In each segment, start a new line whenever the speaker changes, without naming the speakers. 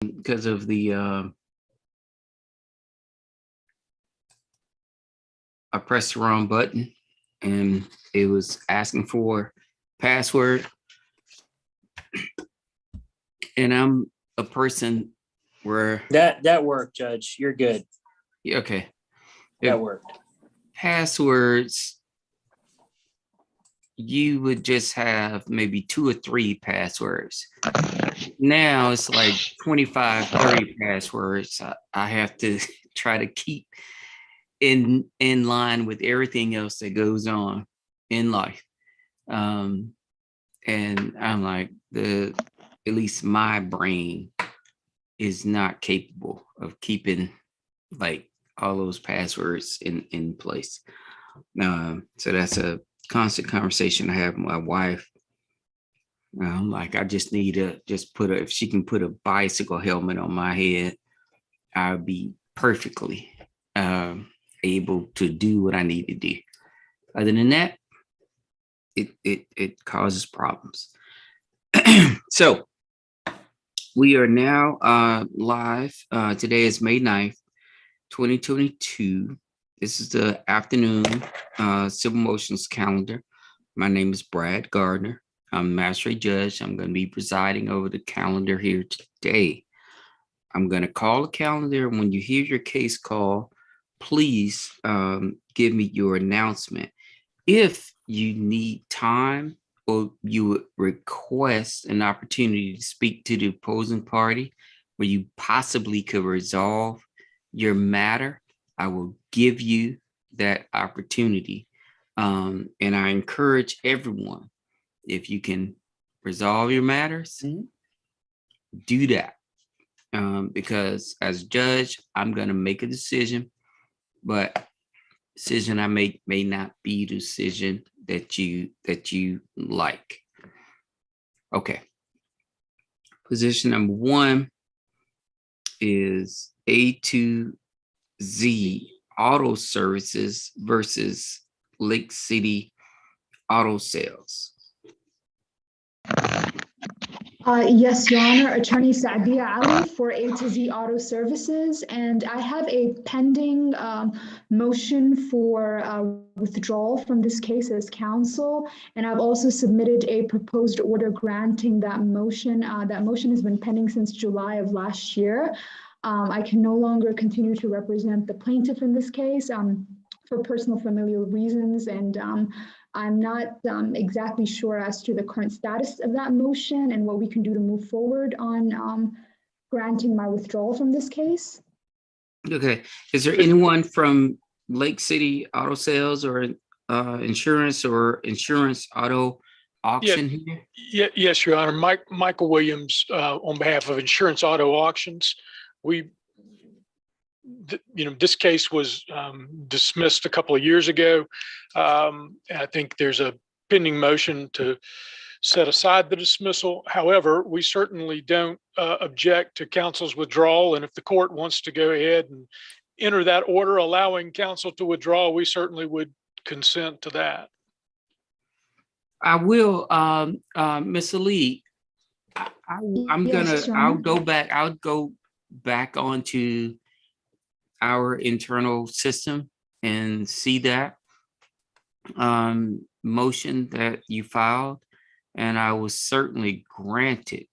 because of the I pressed the wrong button and it was asking for password. And I'm a person where
That worked, Judge. You're good.
okay.
That worked.
Passwords, you would just have maybe 2 or 3 passwords. Now it's like 25, 30 passwords. I have to try to keep in line with everything else that goes on in life. And I'm like, at least my brain is not capable of keeping like all those passwords in place. So that's a constant conversation I have with my wife. I'm like, I just need to just if she can put a bicycle helmet on my head, I'll be perfectly able to do what I need to do. Other than that, it causes problems. So we are now live. Today is May 9th, 2022. This is the afternoon civil motions calendar. My name is Brad Gardner. I'm Magistrate Judge. I'm going to be presiding over the calendar here today. I'm going to call the calendar. When you hear your case call, please give me your announcement. If you need time or you would request an opportunity to speak to the opposing party where you possibly could resolve your matter, I will give you that opportunity. And I encourage everyone, if you can resolve your matters, do that. Because as judge, I'm going to make a decision, but decision I make may not be the decision that you like. Okay. Position number 1 is A2Z Auto Services versus Lake City Auto Sales.
Yes, Your Honor, Attorney Saadia Ali for A to Z Auto Services, and I have a pending motion for withdrawal from this case as counsel, and I've also submitted a proposed order granting that motion. That motion has been pending since July of last year. I can no longer continue to represent the plaintiff in this case for personal familial reasons, and I'm not exactly sure as to the current status of that motion and what we can do to move forward on granting my withdrawal from this case.
Okay. Is there anyone from Lake City Auto Sales or insurance auto auction here?
Yes, Your Honor. Michael Williams on behalf of Insurance Auto Auctions. This case was dismissed a couple of years ago. I think there's a pending motion to set aside the dismissal. However, we certainly don't object to counsel's withdrawal. And if the court wants to go ahead and enter that order allowing counsel to withdraw, we certainly would consent to that.
I will, Ms. Ali, I'll go back onto our internal system and see that motion that you filed, and I will certainly grant it.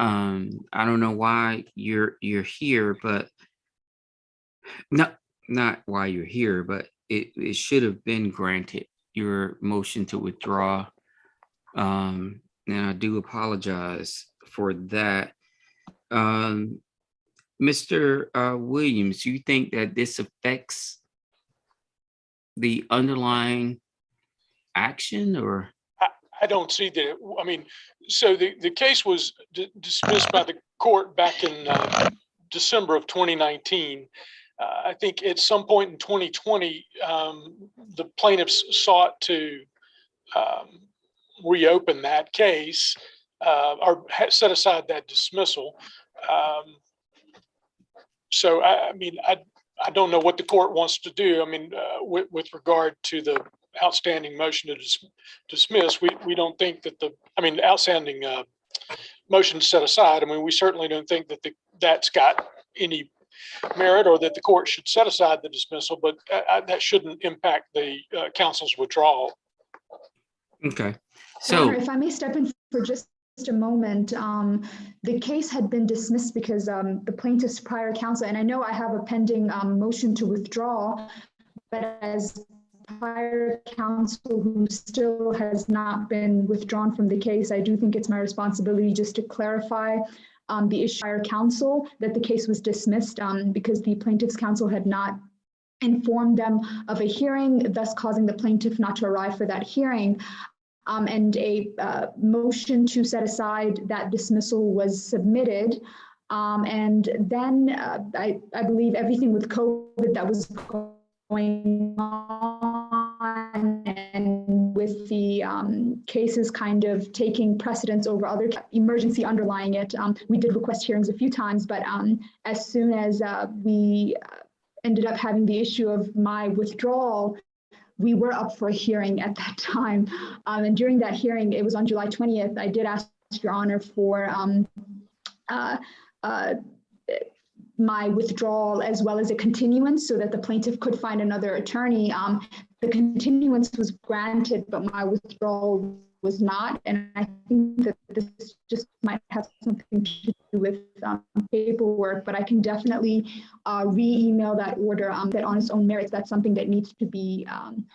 I don't know why you're here, but not why you're here, but it should have been granted, your motion to withdraw. And I do apologize for that. Mr. Williams, you think that this affects the underlying action, or?
I don't see that. I mean, so the case was dismissed by the court back in December of 2019. I think at some point in 2020, the plaintiffs sought to reopen that case or set aside that dismissal. So, I mean, I don't know what the court wants to do. I mean, with regard to the outstanding motion to dismiss, we don't think that outstanding motion to set aside. I mean, we certainly don't think that that's got any merit or that the court should set aside the dismissal, but that shouldn't impact the council's withdrawal.
Okay.
Your Honor,
So,
if I may step in for just a moment, the case had been dismissed because the plaintiff's prior counsel, and I know I have a pending motion to withdraw, but as prior counsel who still has not been withdrawn from the case, I do think it's my responsibility just to clarify the issue prior counsel that the case was dismissed because the plaintiff's counsel had not informed them of a hearing, thus causing the plaintiff not to arrive for that hearing. And a motion to set aside that dismissal was submitted. And then I believe everything with COVID that was going on and with the cases kind of taking precedence over other emergency underlying it, we did request hearings a few times, but as soon as we ended up having the issue of my withdrawal, we were up for a hearing at that time. And during that hearing, it was on July 20th, I did ask Your Honor for my withdrawal as well as a continuance so that the plaintiff could find another attorney. The continuance was granted, but my withdrawal was not. And I think that this just might have something to do with paperwork, but I can definitely re-email that order that on its own merits, that's something that needs to be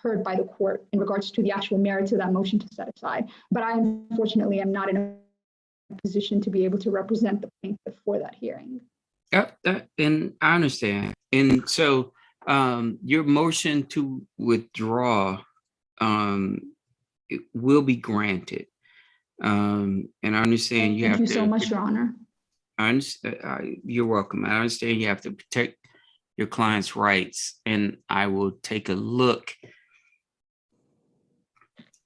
heard by the court in regards to the actual merits of that motion to set aside. But I unfortunately am not in a position to be able to represent the plaintiff for that hearing.
and I understand. And so your motion to withdraw it will be granted. And I understand you have to.
Thank you so much, Your Honor.
I understand, you're welcome. I understand you have to protect your client's rights, and I will take a look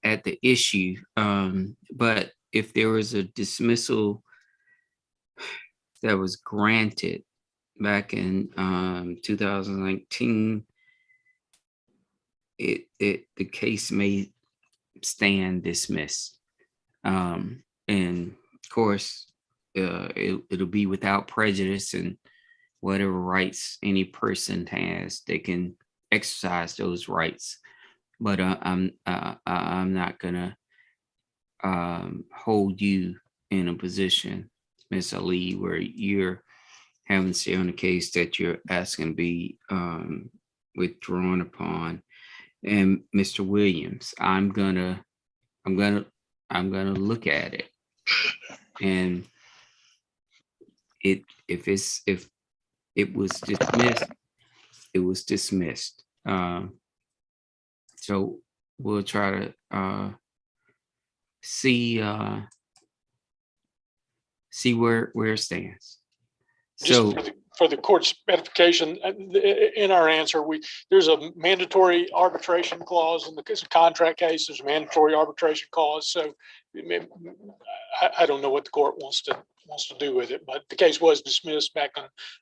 at the issue. But if there was a dismissal that was granted back in 2019, the case may stand dismissed. And of course, it'll be without prejudice, and whatever rights any person has, they can exercise those rights. But I'm not gonna hold you in a position, Ms. Ali, where you're having to stay on a case that you're asking to be withdrawn upon. And Mr. Williams, I'm gonna look at it, and if it was dismissed, it was dismissed. So we'll try to see where it stands. So
Just for the court's edification, in our answer, there's a mandatory arbitration clause in the contract case. There's a mandatory arbitration clause. So I don't know what the court wants to do with it, but the case was dismissed back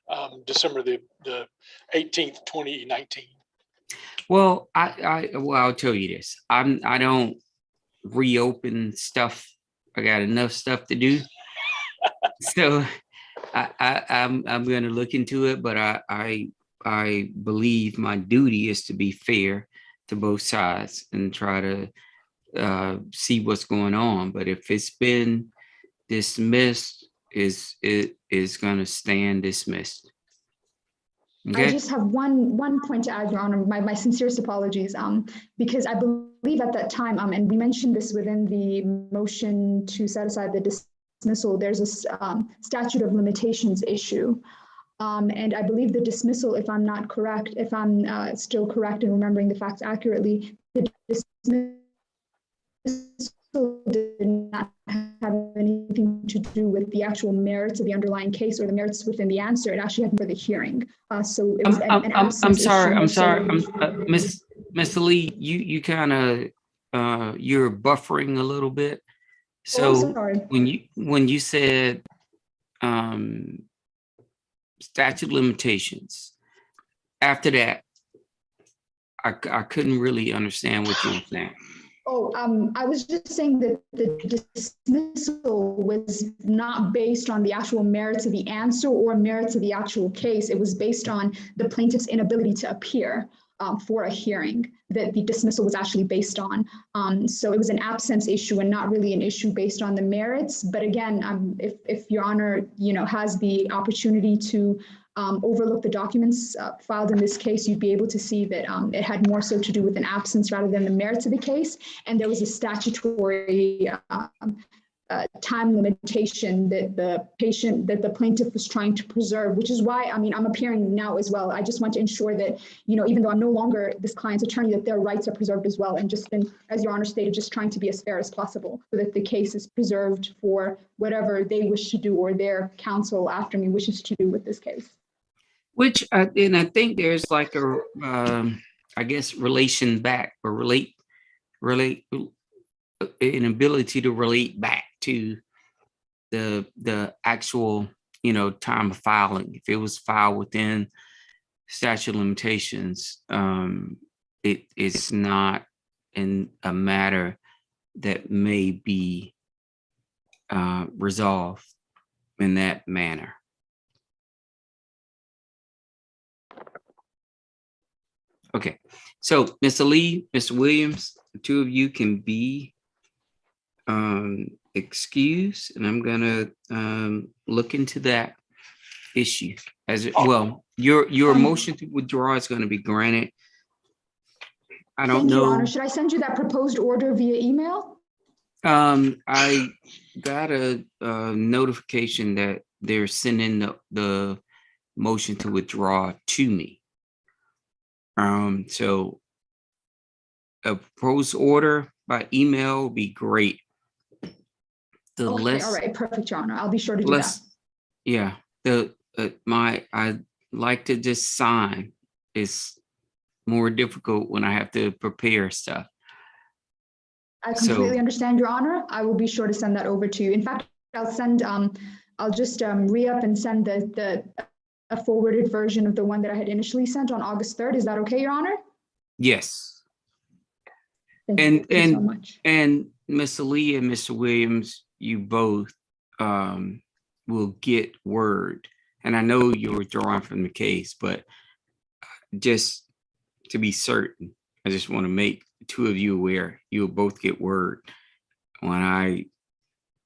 on December the 18th, 2019.
well, I'll tell you this. I don't reopen stuff. I got enough stuff to do. So I'm going to look into it, but I believe my duty is to be fair to both sides and try to see what's going on. But if it's been dismissed, it is going to stand dismissed. Okay.
I just have one point to add, Your Honor. My sincerest apologies, because I believe at that time, and we mentioned this within the motion to set aside the dismissal, there's a statute of limitations issue. And I believe the dismissal, if I'm not correct, if I'm still correct in remembering the facts accurately, the dismissal did not have anything to do with the actual merits of the underlying case or the merits within the answer. It actually had for the hearing. So it was
I'm sorry. Miss Lee, you kind of you're buffering a little bit. So when you said statute of limitations, after that, I couldn't really understand what you were saying.
Oh, I was just saying that the dismissal was not based on the actual merits of the answer or merits of the actual case. It was based on the plaintiff's inability to appear for a hearing that the dismissal was actually based on. So it was an absence issue and not really an issue based on the merits. But again, if Your Honor, has the opportunity to overlook the documents filed in this case, you'd be able to see that it had more so to do with an absence rather than the merits of the case. And there was a statutory time limitation that the plaintiff was trying to preserve, which is why, I'm appearing now as well. I just want to ensure that, even though I'm no longer this client's attorney, that their rights are preserved as well. And just been, as Your Honor stated, just trying to be as fair as possible so that the case is preserved for whatever they wish to do or their counsel after me wishes to do with this case.
Which, and I think there's like a, I guess, relation back or relate, an ability to relate back to the actual, time of filing. If it was filed within statute of limitations, it is not in a matter that may be resolved in that manner. Okay, so Mr. Lee, Mr. Williams, the two of you can be excused, and I'm gonna look into that issue as well. Your motion to withdraw is going to be granted. I don't
Thank you,
know.
Your Honor. Should I send you that proposed order via email?
I got a notification that they're sending the motion to withdraw to me. So a proposed order by email would be great.
Okay, all right, perfect, Your Honor. I'll be sure to do that.
Yeah, I like to just sign. It's more difficult when I have to prepare stuff.
I completely understand, Your Honor. I will be sure to send that over to you. In fact, I'll send, I'll just re-up and send a forwarded version of the one that I had initially sent on August 3rd. Is that okay, Your Honor?
Yes.
Thank you so much.
And Mr. Lee and Mr. Williams, you both will get word. And I know you're withdrawing from the case, but just to be certain, I just want to make the two of you aware you'll both get word when I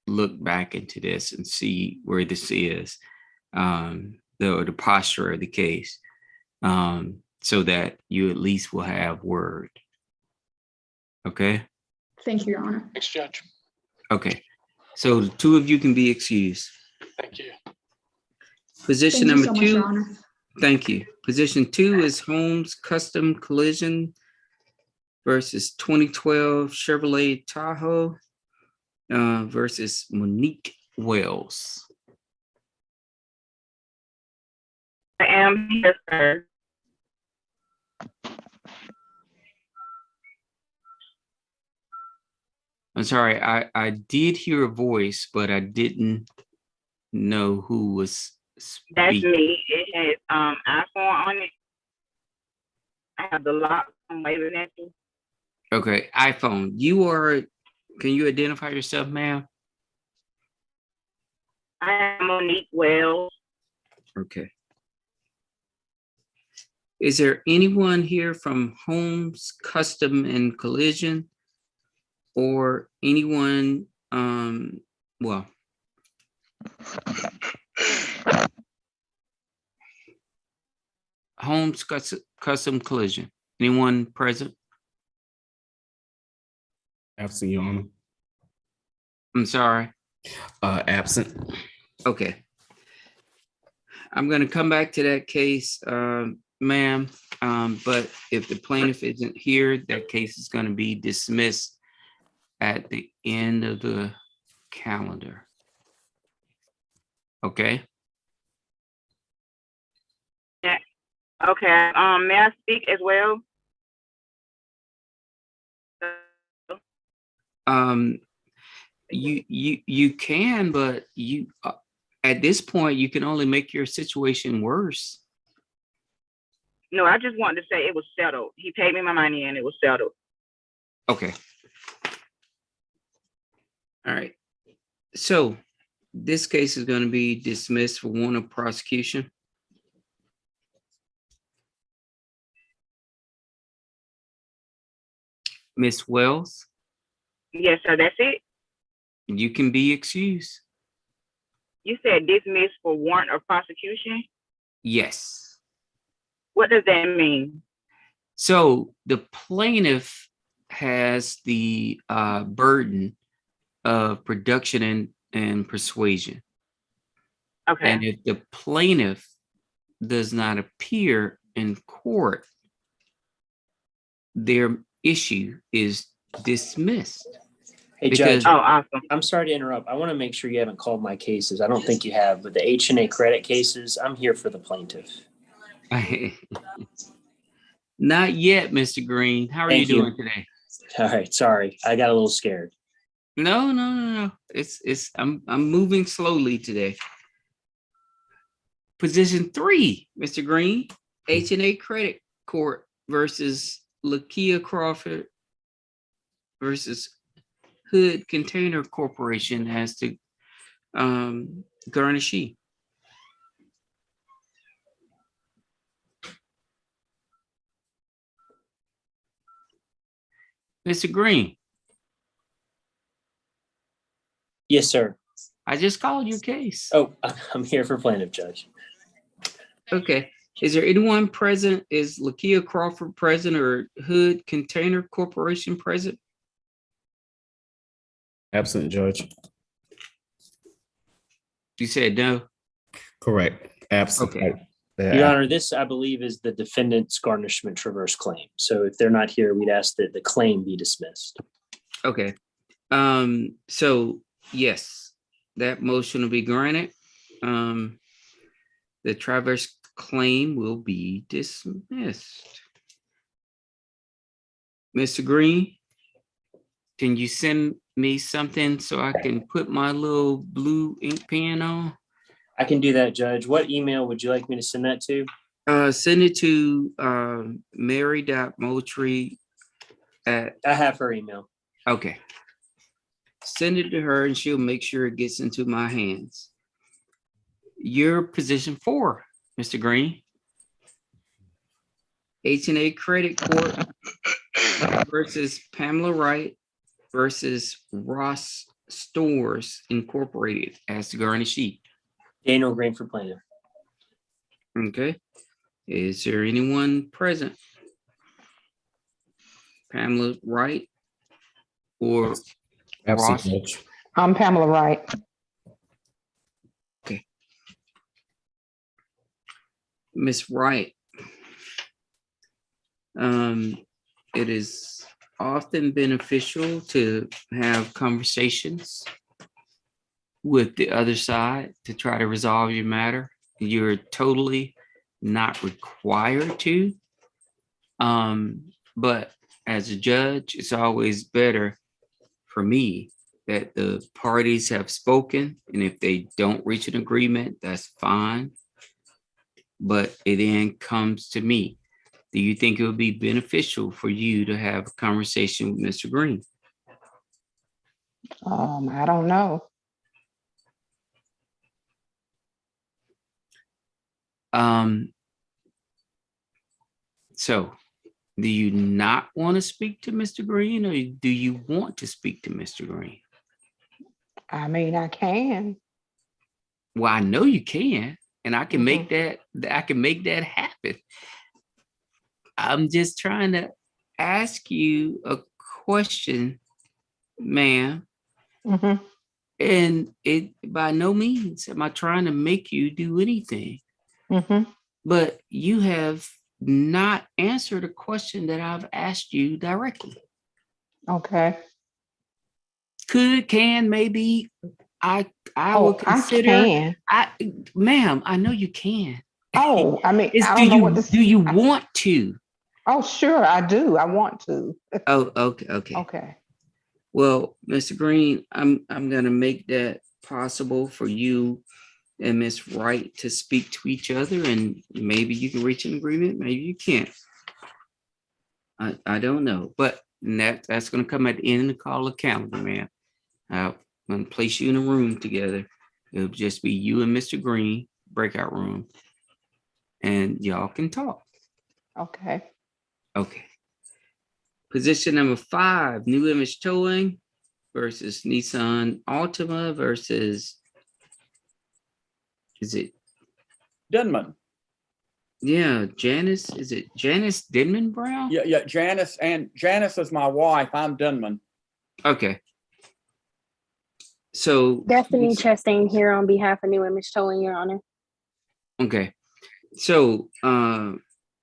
look back into this and see where this is, the posture of the case, so that you at least will have word. Okay.
Thank you, Your Honor.
Thanks, Judge.
Okay. So the two of you can be excused.
Thank you.
Position
Thank you
number
so much,
2.
Your Honor.
Thank you. Position 2 is Holmes Custom Collision versus 2012 Chevrolet Tahoe versus Monique Wells.
I am here, sir.
I'm sorry, I did hear a voice, but I didn't know who was speaking.
That's me. It has iPhone on it. I have the lock. I'm waving at you.
Okay, iPhone. Can you identify yourself, ma'am?
I am Monique Wells.
Okay. Is there anyone here from Holmes Custom and Collision, or anyone, well, Holmes Custom Collision? Anyone present?
Absent, Your Honor.
I'm sorry.
Absent.
Okay. I'm going to come back to that case, ma'am. But if the plaintiff isn't here, that case is going to be dismissed at the end of the calendar. Okay.
Yeah. Okay. May I speak as well?
You can, but you at this point you can only make your situation worse.
No, I just wanted to say it was settled. He paid me my money and it was settled.
Okay. All right. So this case is going to be dismissed for warrant of prosecution. Miss Wells,
Yes, sir. That's it.
you can be excused.
You said dismiss for warrant of prosecution.
Yes.
What does that mean?
So the plaintiff has the burden of production and persuasion.
Okay.
And if the plaintiff does not appear in court, their issue is dismissed.
Hey,
Because-
Judge,
Oh, awesome.
I'm sorry to interrupt. I want to make sure you haven't called my cases. I don't think you have, but the H&A credit cases, I'm here for the plaintiff.
Not yet, Mr. Green. How are
Thank
you
you.
doing today?
All right, sorry. I got a little scared.
No. I'm moving slowly today. Position 3, Mr. Green, H&A Credit Court versus Lakia Crawford versus Hood Container Corporation as to Garnish. Mr. Green,
Yes, sir.
I just called your case.
Oh, I'm here for plaintiff, Judge.
Okay. Is there anyone present? Is Lakia Crawford present or Hood Container Corporation present?
Absent, Judge.
You said no.
Correct. Absent.
Okay.
Your Honor, this, I believe, is the defendant's garnishment traverse claim. So if they're not here, we'd ask that the claim be dismissed.
Okay. So yes, that motion will be granted. The traverse claim will be dismissed. Mr. Green, can you send me something so I can put my little blue ink pen on?
I can do that, Judge. What email would you like me to send that to?
Send it to Mary.Moultrie at,
I have her email.
okay. Send it to her and she'll make sure it gets into my hands. Your position 4, Mr. Green. H&A Credit Corp versus Pamela Wright versus Ross Stores Incorporated as the garnishee.
Daniel Green for plaintiff.
Okay. Is there anyone present? Pamela Wright or
Absent,
Ross?
Judge.
I'm Pamela Wright.
Miss Wright. It is often beneficial to have conversations with the other side to try to resolve your matter. You're totally not required to. But as a judge, it's always better for me that the parties have spoken, and if they don't reach an agreement, that's fine. But it then comes to me. Do you think it would be beneficial for you to have a conversation with Mr. Green?
I don't know.
So do you not want to speak to Mr. Green, or do you want to speak to Mr. Green?
I mean, I can.
Well, I know you can, and I can make that happen. I'm just trying to ask you a question, ma'am.
Mm-hmm.
And it by no means am I trying to make you do anything.
Mm-hmm.
But you have not answered a question that I've asked you directly.
Okay.
Could, can, maybe. I
Oh,
would consider.
I can.
Ma'am, I know you can.
Oh, I mean,
It's,
I
do
don't know
you
what this.
do you want to?
Oh, sure, I do. I want to.
Oh, okay.
Okay.
Well, Mr. Green, I'm gonna make that possible for you and Miss Wright to speak to each other, and maybe you can reach an agreement, maybe you can't. I don't know, but that's gonna come at the end of the call of calendar, man. I'm gonna place you in a room together. It'll just be you and Mr. Green, breakout room, and y'all can talk.
Okay.
Okay. Position number 5, New Image Towing versus Nissan Altima versus, is it,
Denman.
yeah, Janice, is it Janice Denman Brown?
Yeah, Janice is my wife. I'm Denman.
Okay. So.
Destiny Chastain here on behalf of New Image Towing, Your Honor.
Okay. So, Mr.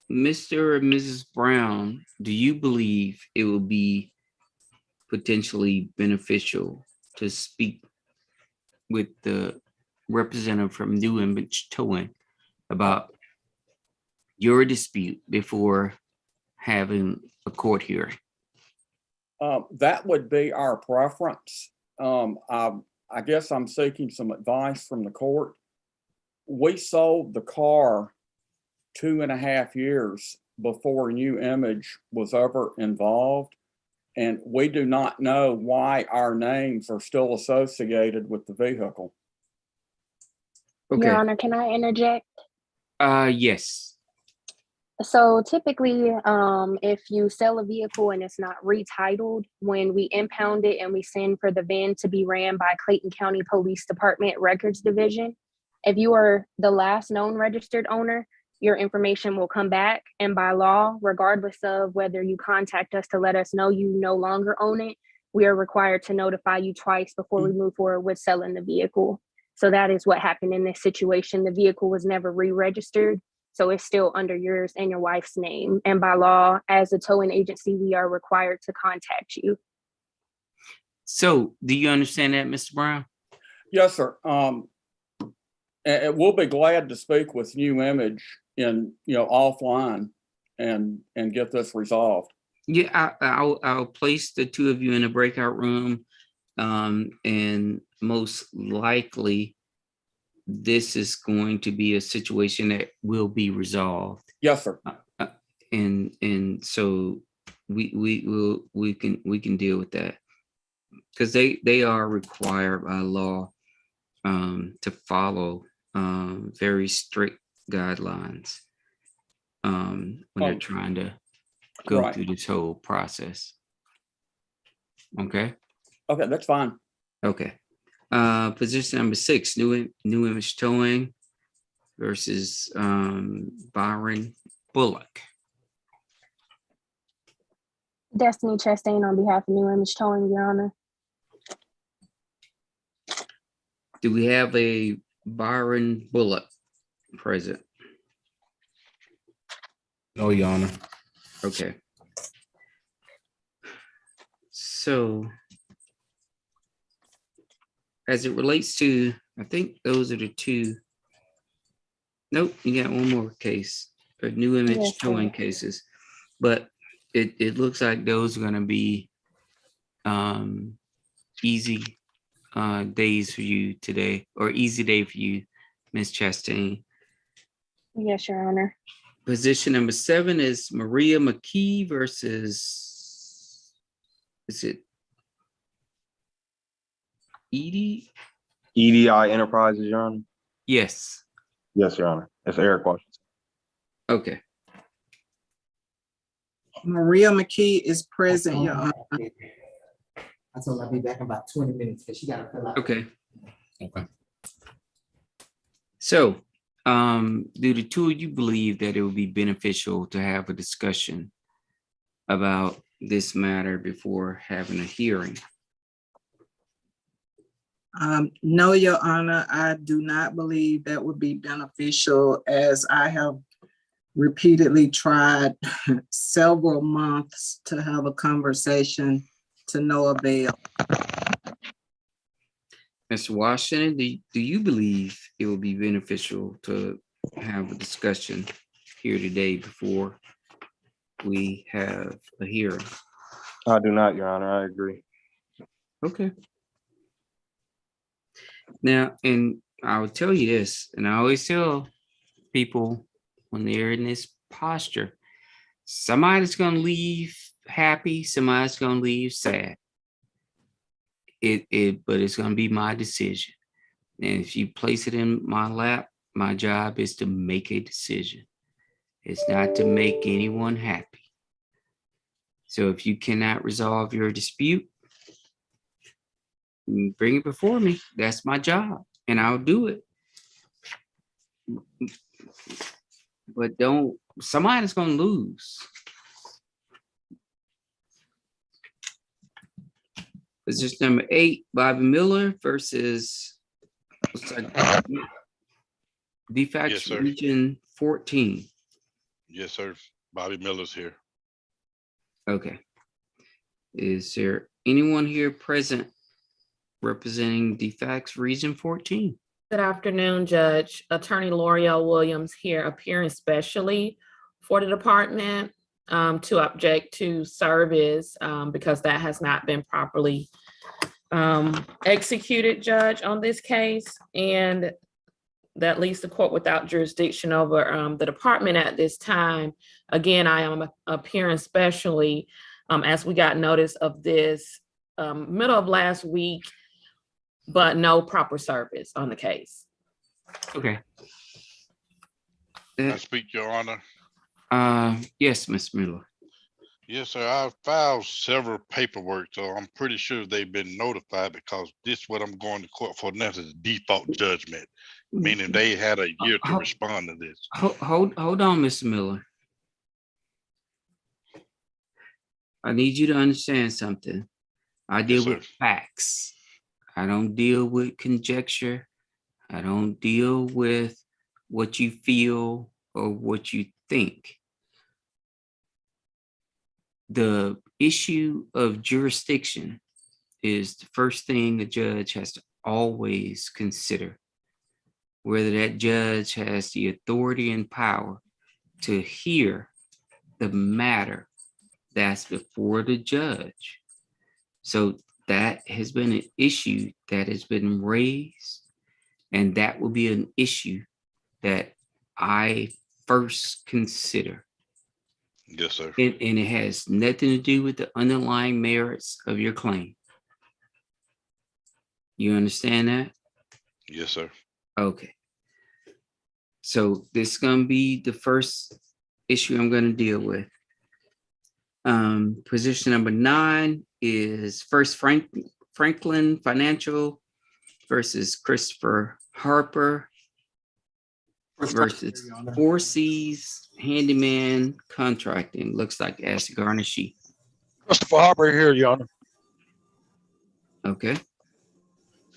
and Mrs. Brown, do you believe it will be potentially beneficial to speak with the representative from New Image Towing about your dispute before having a court hearing?
That would be our preference. I guess I'm seeking some advice from the court. We sold the car 2.5 years before New Image was ever involved. And we do not know why our names are still associated with the vehicle.
Okay.
Your Honor, can I interject?
Yes.
So typically, if you sell a vehicle and it's not retitled, when we impound it and we send for the VIN to be ran by Clayton County Police Department Records Division, if you are the last known registered owner, your information will come back. And by law, regardless of whether you contact us to let us know you no longer own it, we are required to notify you twice before we move forward with selling the vehicle. So that is what happened in this situation. The vehicle was never re-registered. So it's still under yours and your wife's name. And by law, as a towing agency, we are required to contact you.
So do you understand that, Mr. Brown?
Yes, sir. And we'll be glad to speak with New Image offline and get this resolved.
Yeah, I'll place the two of you in a breakout room, and most likely this is going to be a situation that will be resolved.
Yes, sir.
And so we can deal with that, because they are required by law to follow very strict guidelines when they're trying to go through this whole process. Okay.
Okay, that's fine.
Okay. Position number 6, New Image Towing versus Byron Bullock.
Destiny Chastain on behalf of New Image Towing, Your Honor.
Do we have a Byron Bullock present?
No, Your Honor.
Okay. So as it relates to, I think those are the two. Nope, you got one more case, New Image Towing cases, but it looks like those are going to be easy days for you today, or easy day for you, Ms. Chastain.
Yes, Your Honor.
Position number 7 is Maria McKee versus, is it EDI?
EDI Enterprises, Your Honor?
Yes.
Yes, Your Honor. It's Eric Washington.
Okay.
Maria McKee is present, Your Honor.
I told her I'll be back in about 20 minutes because she got to fill out.
Okay.
Okay.
So, do the two of you believe that it would be beneficial to have a discussion about this matter before having a hearing?
No, Your Honor, I do not believe that would be beneficial, as I have repeatedly tried several months to have a conversation to no avail.
Mr. Washington, do you believe it will be beneficial to have a discussion here today before we have a hearing?
I do not, Your Honor. I agree.
Okay. Now, and I will tell you this, and I always tell people when they're in this posture, somebody's going to leave happy, somebody's going to leave sad. but it's gonna be my decision. And if you place it in my lap, my job is to make a decision. It's not to make anyone happy. So if you cannot resolve your dispute, bring it before me. That's my job, and I'll do it. But somebody's gonna lose. Position number 8, Bobby Miller versus DFAX
Yes, sir.
Region 14.
Yes, sir. Bobby Miller's here.
Okay. Is there anyone here present representing DFAX Region 14?
Good afternoon, Judge. Attorney L'Oreal Williams here, appearing specially for the department to object to service because that has not been properly executed, Judge, on this case. And that leaves the court without jurisdiction over the department at this time. Again, I am appearing specially as we got notice of this middle of last week, but no proper service on the case.
Okay.
I speak, Your Honor.
Yes, Ms. Miller.
Yes, sir. I filed several paperwork, so I'm pretty sure they've been notified because this is what I'm going to court for now is default judgment, meaning they had a year to respond to this.
Hold on, Mr. Miller. I need you to understand something. I deal with facts. I don't deal with conjecture. I don't deal with what you feel or what you think. The issue of jurisdiction is the first thing a judge has to always consider. Whether that judge has the authority and power to hear the matter that's before the judge. So that has been an issue that has been raised, and that will be an issue that I first consider.
Yes, sir.
And it has nothing to do with the underlying merits of your claim. You understand that?
Yes, sir.
Okay. So this is going to be the first issue I'm going to deal with. Position number 9 is First Franklin Financial versus Christopher Harper versus Four Cs Handyman Contracting. Looks like ask Gardner.
Christopher Harper here, Your Honor.
Okay.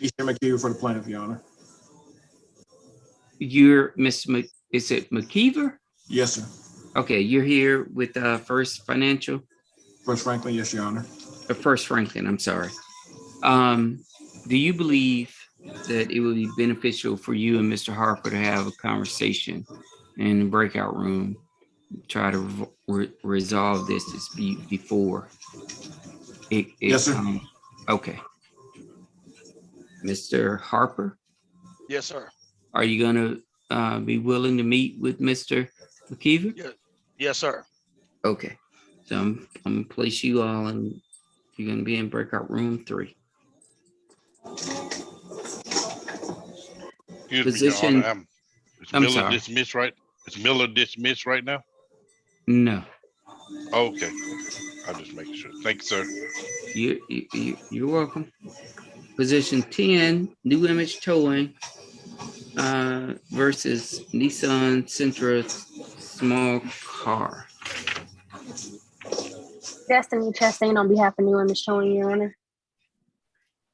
East McHugh for the plaintiff, Your Honor.
You're Mr. Is it McKeever?
Yes, sir.
Okay, you're here with First Financial?
First Franklin, yes, Your Honor.
First Franklin, I'm sorry. Do you believe that it would be beneficial for you and Mr. Harper to have a conversation in the breakout room, try to resolve this dispute before it
yes, sir.
Okay. Mr. Harper?
Yes, sir.
Are you going to be willing to meet with Mr. McKeever?
Yes, sir.
Okay. So I'm going to place you all and you're going to be in breakout room 3.
Excuse
Position,
me, Your Honor. Is
I'm
Miller
sorry.
dismissed right? Is Miller dismissed right now?
No.
Okay. I'll just make sure. Thank you, sir.
You're welcome. Position 10, New Image Towing versus Nissan Sentra small car.
Destiny Chastain on behalf of New Image Towing, Your Honor.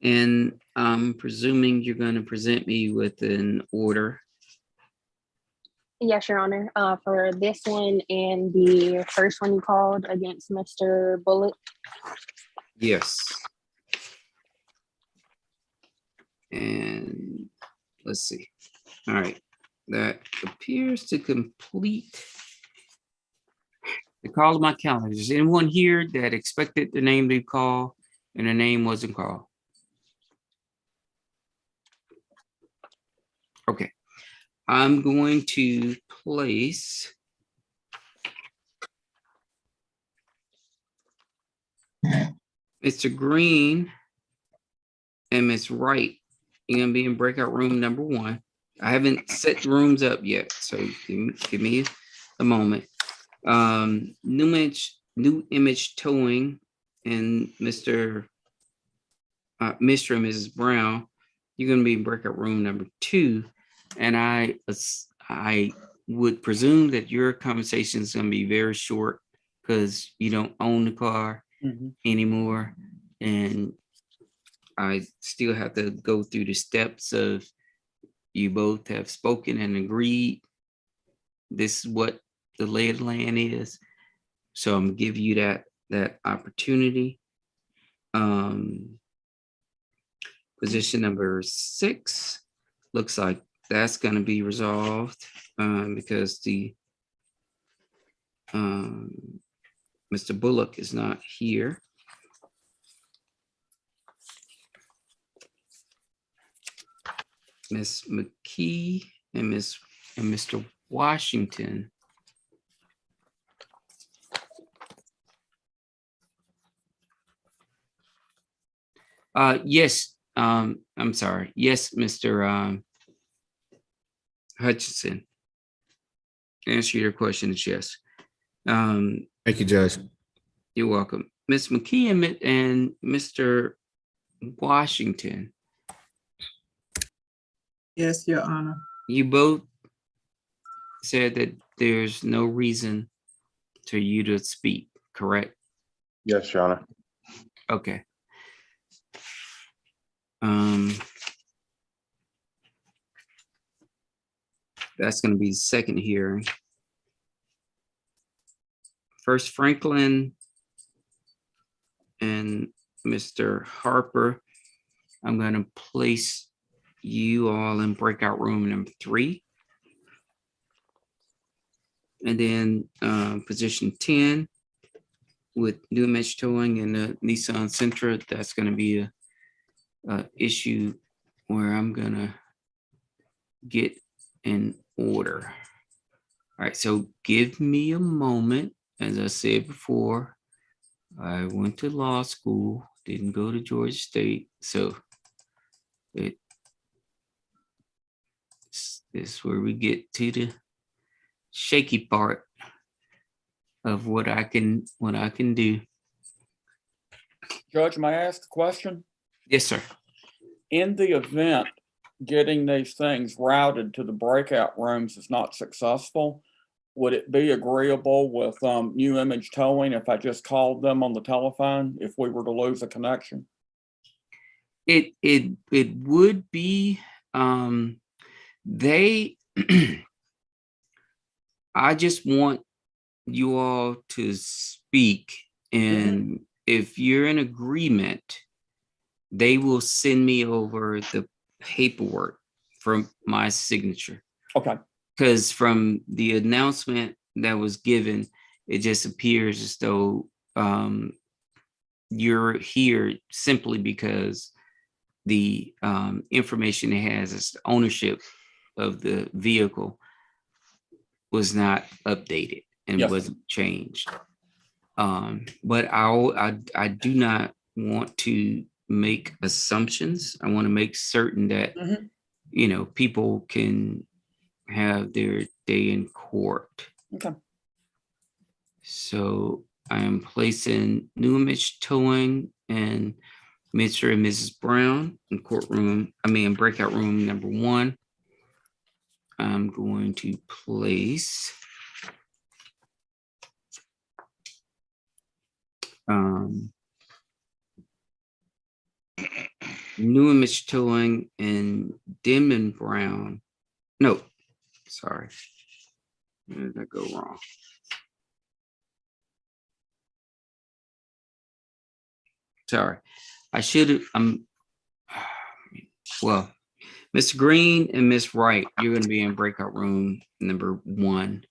And I'm presuming you're going to present me with an order.
Yes, Your Honor. For this one and the first one you called against Mr. Bullock.
Yes. And let's see. All right. That appears to complete the call of my calendar. Is anyone here that expected the name to be called and the name wasn't called? Okay. I'm going to place Mr. Green and Ms. Wright, you're gonna be in breakout room number 1. I haven't set the rooms up yet, so give me a moment. New image towing and Mr. And Mrs. Brown, you're gonna be in breakout room number 2. And I would presume that your conversation is gonna be very short because you don't own the car anymore. And I still have to go through the steps of you both have spoken and agreed. This is what the lay of the land is. So I'm gonna give you that opportunity. Position number 6 looks like that's gonna be resolved because the Mr. Bullock is not here. Ms. McKee and Mr. Washington. Yes, I'm sorry. Yes, Mr. Hutchinson. Answer your question is yes.
Thank you, Judge.
You're welcome. Ms. McKee and Mr. Washington.
Yes, Your Honor.
You both said that there's no reason for you to speak, correct?
Yes, Your Honor.
Okay. That's going to be the second hearing. First, Franklin and Mr. Harper, I'm going to place you all in breakout room number 3. And then position 10 with new image towing and the Nissan Sentra, that's going to be a issue where I'm going to get in order. All right, so give me a moment. As I said before, I went to law school, didn't go to Georgia State, so this is where we get to the shaky part of what I can do.
Judge, may I ask a question?
Yes, sir.
In the event getting these things routed to the breakout rooms is not successful, would it be agreeable with new image towing if I just called them on the telephone if we were to lose a connection?
It would be they I just want you all to speak, and if you're in agreement, they will send me over the paperwork from my signature.
Okay.
Because from the announcement that was given, it just appears as though you're here simply because the information it has is the ownership of the vehicle was not updated and wasn't changed. But I do not want to make assumptions. I want to make certain that people can have their day in court.
Okay.
So I am placing new image towing and Mr. and Mrs. Brown in breakout room number 1. I'm going to place new image towing and Denman Brown. No, sorry. Where did I go wrong? Sorry. I should have, well, Mr. Green and Miss Wright, you're going to be in breakout room number 1.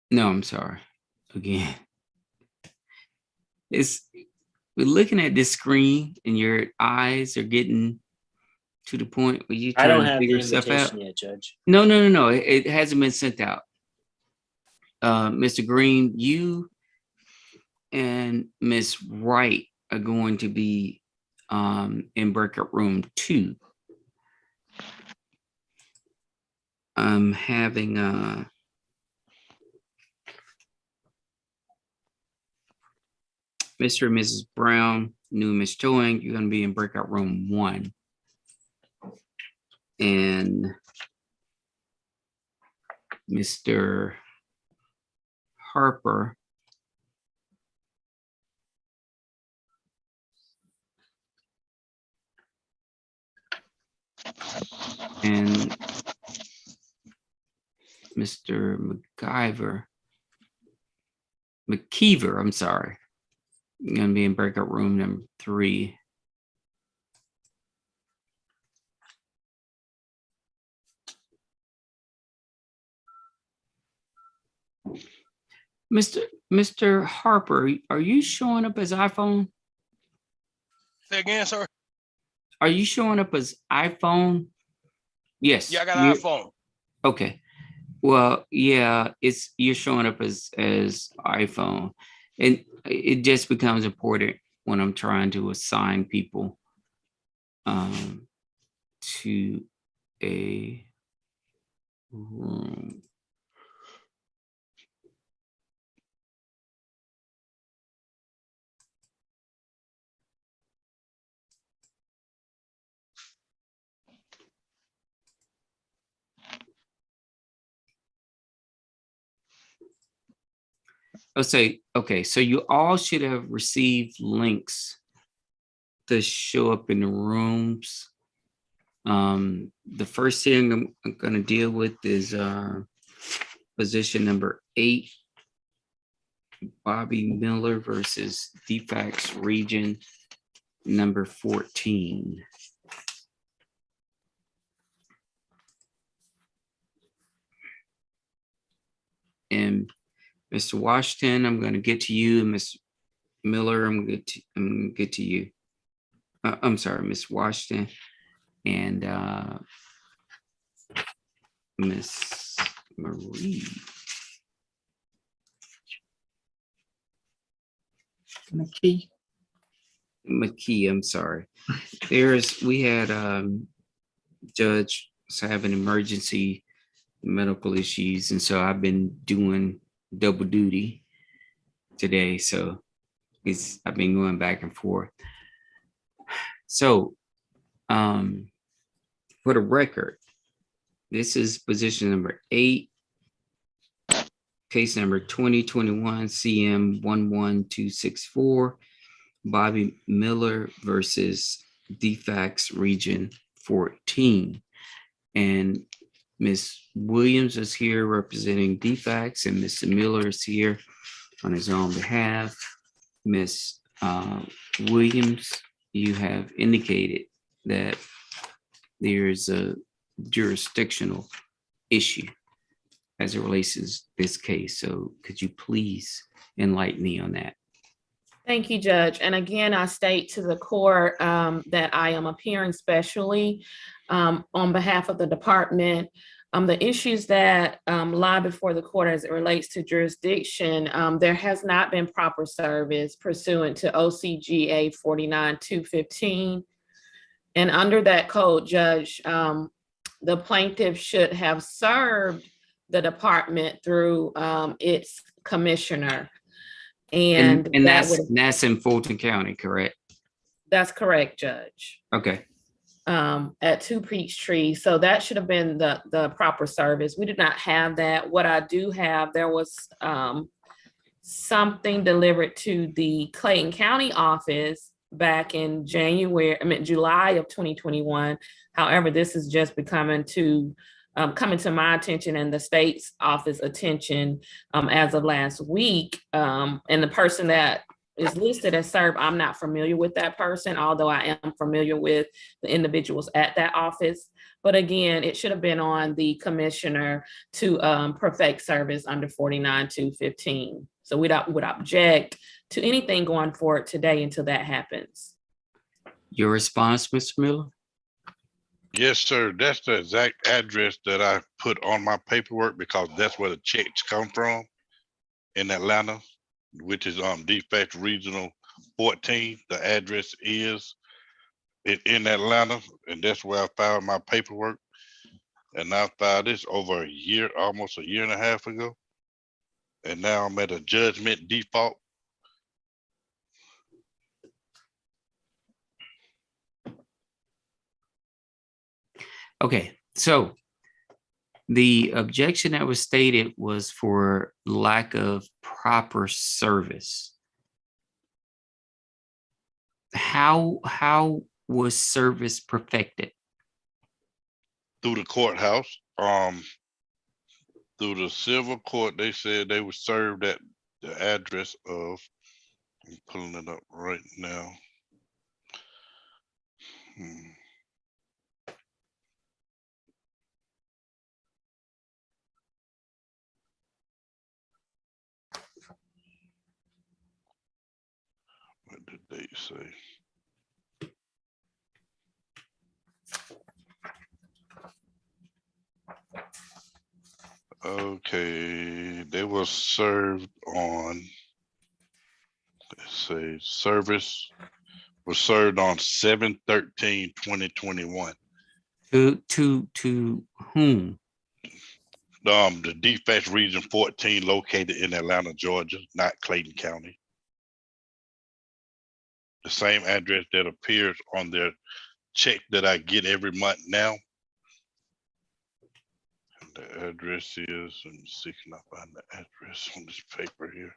No, I'm sorry. Again, we're looking at this screen and your eyes are getting to the point where you
I don't
trying to
have
figure
the
stuff out?
invitation yet, Judge.
No. It hasn't been sent out. Mr. Green, you and Miss Wright are going to be in breakout room 2. I'm having Mr. and Mrs. Brown, new Miss Towing, you're going to be in breakout room 1. And Mr. Harper, and Mr. McKeever, I'm sorry. I'm going to be in breakout room number 3. Mr. Harper, are you showing up as iPhone?
Say again, sir?
Are you showing up as iPhone? Yes.
Yeah, I got an iPhone.
Okay. Well, yeah, you're showing up as iPhone, and it just becomes important when I'm trying to assign people to a room. Let's say, okay, so you all should have received links to show up in the rooms. The first thing I'm going to deal with is position number 8, Bobby Miller versus DFAX region number 14. And Mr. Washington, I'm going to get to you, and Ms. Miller, I'm going to get to you. I'm sorry, Ms. Washington and Miss Marie. McKee, I'm sorry. We had Judge having emergency medical issues, and so I've been doing double duty today. So I've been going back and forth. So for the record, this is position number 8, case number 2021 CM 11264, Bobby Miller versus DFAX region 14. And Ms. Williams is here representing DFAX, and Mr. Miller is here on his own behalf. Ms. Williams, you have indicated that there's a jurisdictional issue as it relates to this case. So could you please enlighten me on that?
Thank you, Judge. And again, I state to the court that I am appearing specially on behalf of the department. The issues that lie before the court as it relates to jurisdiction, there has not been proper service pursuant to OCGA 49215. And under that code, Judge, the plaintiff should have served the department through its commissioner. And
that's in Fulton County, correct?
That's correct, Judge.
Okay.
At 2 Peachtree. So that should have been the proper service. We did not have that. What I do have, there was something delivered to the Clayton County office back in July of 2021. However, this is just coming to my attention and the state's office attention as of last week. And the person that is listed as served, I'm not familiar with that person, although I am familiar with the individuals at that office. But again, it should have been on the commissioner to perfect service under 49215. So we would object to anything going forward today until that happens.
Your response, Mr. Miller?
Yes, sir. That's the exact address that I put on my paperwork because that's where the checks come from in Atlanta, which is Defect Regional 14. The address is in Atlanta, and that's where I filed my paperwork. And I filed this over a year, almost a year and a half ago. And now I'm at a judgment default.
Okay, so the objection that was stated was for lack of proper service. How was service perfected?
Through the courthouse, through the civil court, they said they were served at the address of, I'm pulling it up right now. What did they say? Okay, they were served on, let's say, service was served on 7/13/2021.
To whom?
The Defect Region 14 located in Atlanta, Georgia, not Clayton County. The same address that appears on their check that I get every month now. And the address is, let me see, can I find the address on this paper here?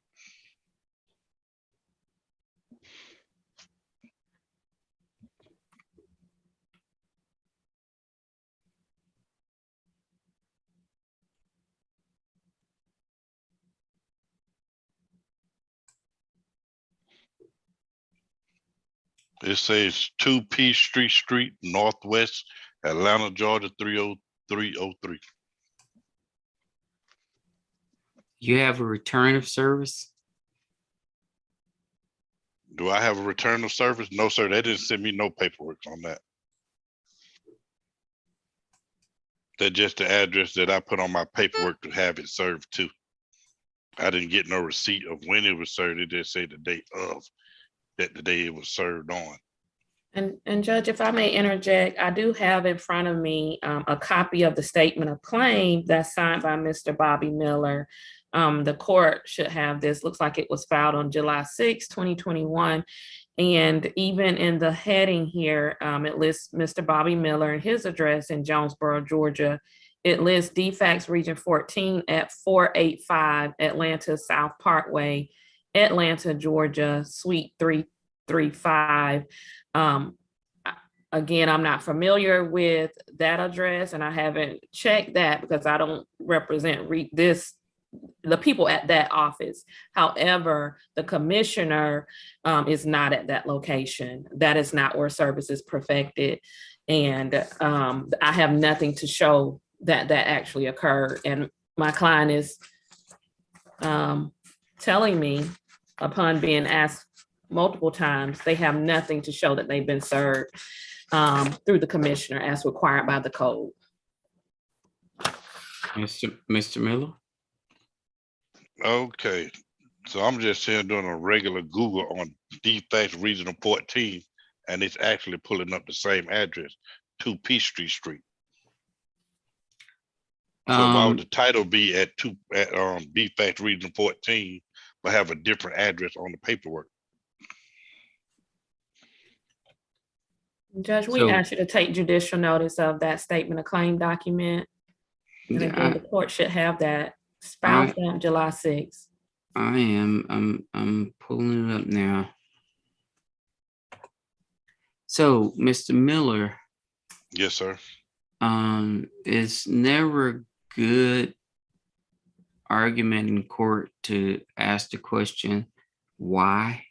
It says 2 Peachtree Street, Northwest, Atlanta, Georgia, 30303.
You have a return of service?
Do I have a return of service? No, sir. They didn't send me no paperwork on that. That's just the address that I put on my paperwork to have it served to. I didn't get no receipt of when it was served. It just say the date of that, the day it was served on.
And Judge, if I may interject, I do have in front of me a copy of the statement of claim that's signed by Mr. Bobby Miller. The court should have this. Looks like it was filed on July 6, 2021. And even in the heading here, it lists Mr. Bobby Miller and his address in Jonesboro, Georgia. It lists DFAX Region 14 at 485 Atlanta South Parkway, Atlanta, Georgia, Suite 335. Again, I'm not familiar with that address, and I haven't checked that because I don't represent the people at that office. However, the commissioner is not at that location. That is not where service is perfected. And I have nothing to show that that actually occurred. And my client is telling me, upon being asked multiple times, they have nothing to show that they've been served through the commissioner as required by the code.
Mr. Miller?
Okay, so I'm just here doing a regular Google on DFAX Regional 14, and it's actually pulling up the same address, 2 Peachtree Street. So why would the title be at DFAX Region 14, but have a different address on the paperwork?
Judge, we ask you to take judicial notice of that statement of claim document. And again, the court should have that filed on July 6th.
I'm pulling it up now. So, Mr. Miller.
Yes, sir.
It's never a good argument in court to ask the question, why?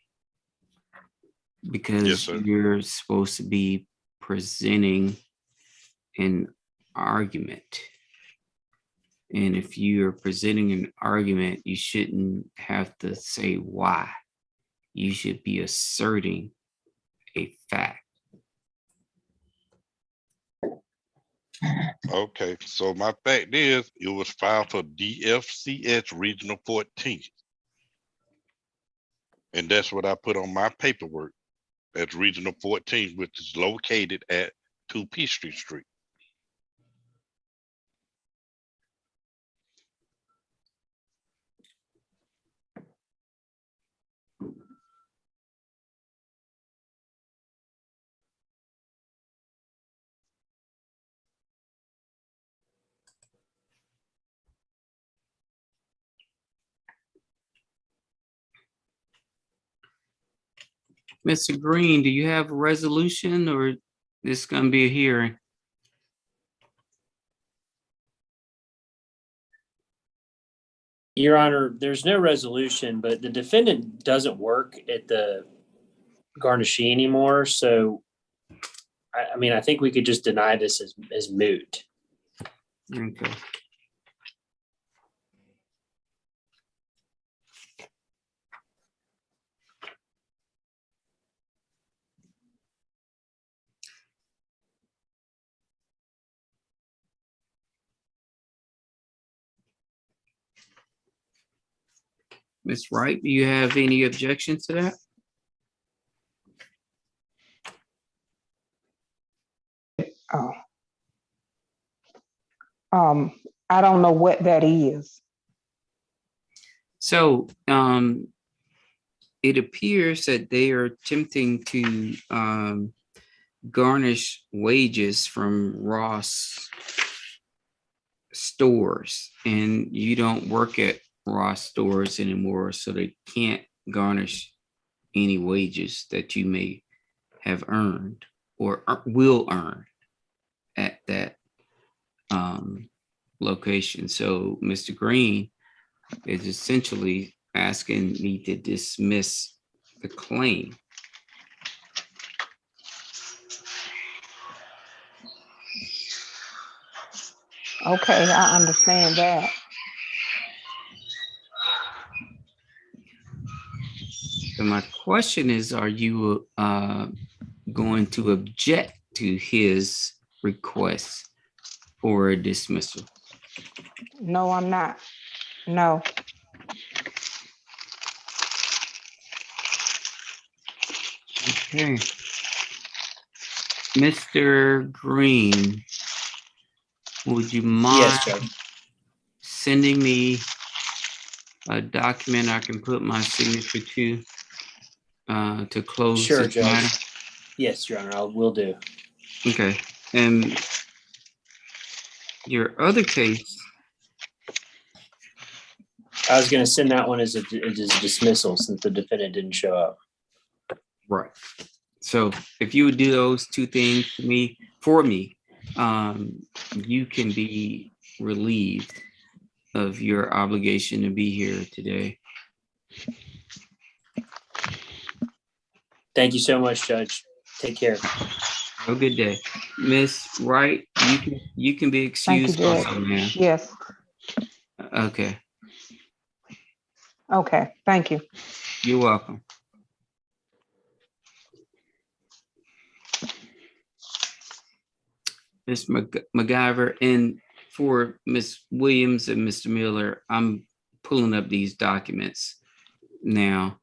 Because you're supposed to be presenting an argument. And if you're presenting an argument, you shouldn't have to say why. You should be asserting a fact.
Okay, so my fact is, it was filed for DFCS Regional 14. And that's what I put on my paperwork as Regional 14, which is located at 2 Peachtree Street.
Mr. Green, do you have a resolution or this gonna be a hearing?
Your Honor, there's no resolution, but the defendant doesn't work at the Garnishee anymore. So, I mean, I think we could just deny this as moot.
Okay. Ms. Wright, do you have any objections to that?
Oh. I don't know what that is.
So, it appears that they are attempting to garnish wages from Ross stores, and you don't work at Ross stores anymore, so they can't garnish any wages that you may have earned or will earn at that location. So Mr. Green is essentially asking me to dismiss the claim.
Okay, I understand that.
So my question is, are you going to object to his request for a dismissal?
No, I'm not. No.
Okay. Mr. Green, would you mind
Yes, Judge.
sending me a document I can put my signature to close
Sure,
this
Judge.
matter?
Yes, Your Honor, I will do.
Okay. And your other case,
I was going to send that one as a dismissal since the defendant didn't show up.
right. So if you would do those two things for me, you can be relieved of your obligation to be here today.
Thank you so much, Judge. Take care.
Have a good day. Miss Wright, you can be
Thank you,
excused
Judge.
also, ma'am.
Yes.
Okay,
Okay, thank you.
you're welcome. Ms. MacGyver, and for Ms. Williams and Mr. Miller, I'm pulling up these documents now,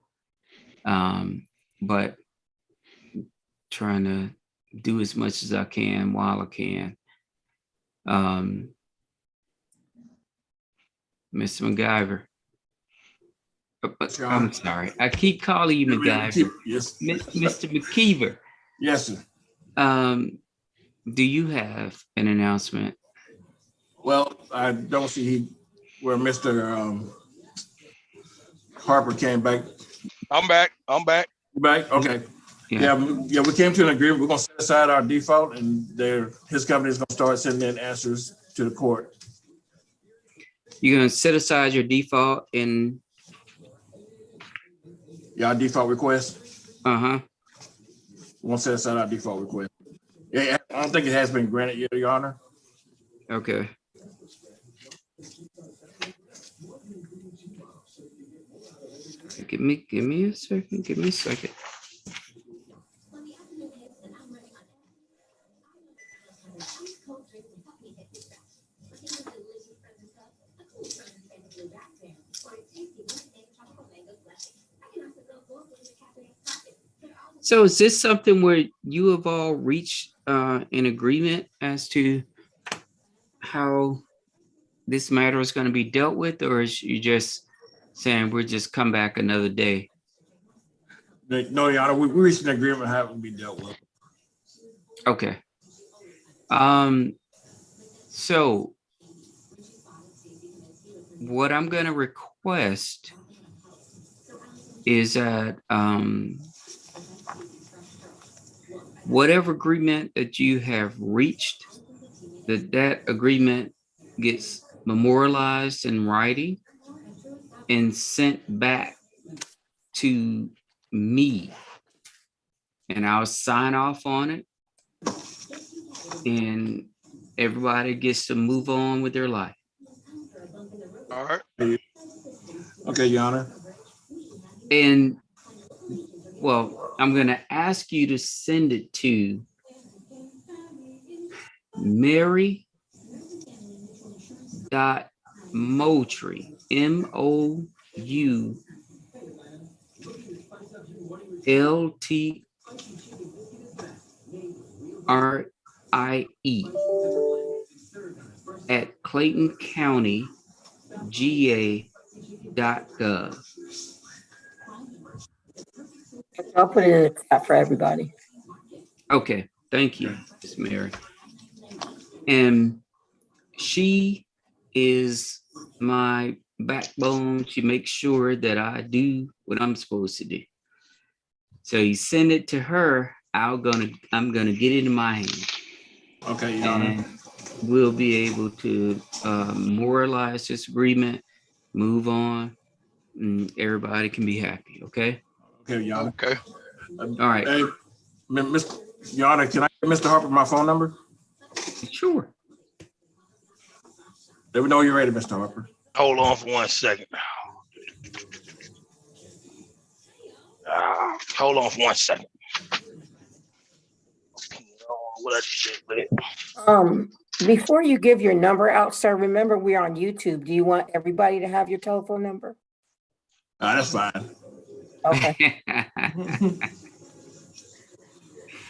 but trying to do as much as I can while I can. Mr. MacGyver. I'm sorry. I keep calling you MacGyver.
Yes.
Mr. McKeever.
Yes, sir.
Do you have an announcement?
Well, I don't see where Mr. Harper came back.
I'm back.
You back? Okay. Yeah, we came to an agreement. We're gonna set aside our default, and his company is gonna start sending in answers to the court.
You're gonna set aside your default and
our default request.
Uh-huh.
We're gonna set aside our default request. Yeah, I don't think it has been granted yet, Your Honor.
Okay. Give me a second. Give me a second. So is this something where you have all reached an agreement as to how this matter is going to be dealt with, or is you just saying we'll just come back another day?
No, Your Honor, we reached an agreement how it will be dealt with.
Okay. So what I'm going to request is that whatever agreement that you have reached, that agreement gets memorialized in writing and sent back to me, and I'll sign off on it, and everybody gets to move on with their life.
All right.
Okay, Your Honor.
And well, I'm going to ask you to send it to Mary.Moultrie, MOULTRIE at ClaytonCountyGA.gov.
I'll put it in the chat for everybody.
Okay, thank you, Ms. Mary. And she is my backbone. She makes sure that I do what I'm supposed to do. So you send it to her, I'm gonna get it in my hand.
Okay, Your Honor.
And we'll be able to memorialize this agreement, move on, and everybody can be happy. Okay.
Okay, Your Honor.
Okay.
All right.
Hey, Your Honor, can I get Mr. Harper my phone number?
Sure.
Let me know you're ready, Mr. Harper.
Hold on for 1 second. Hold on for 1 second. What I did with it.
Before you give your number out, sir, remember we're on YouTube. Do you want everybody to have your telephone number?
That's fine.
Okay.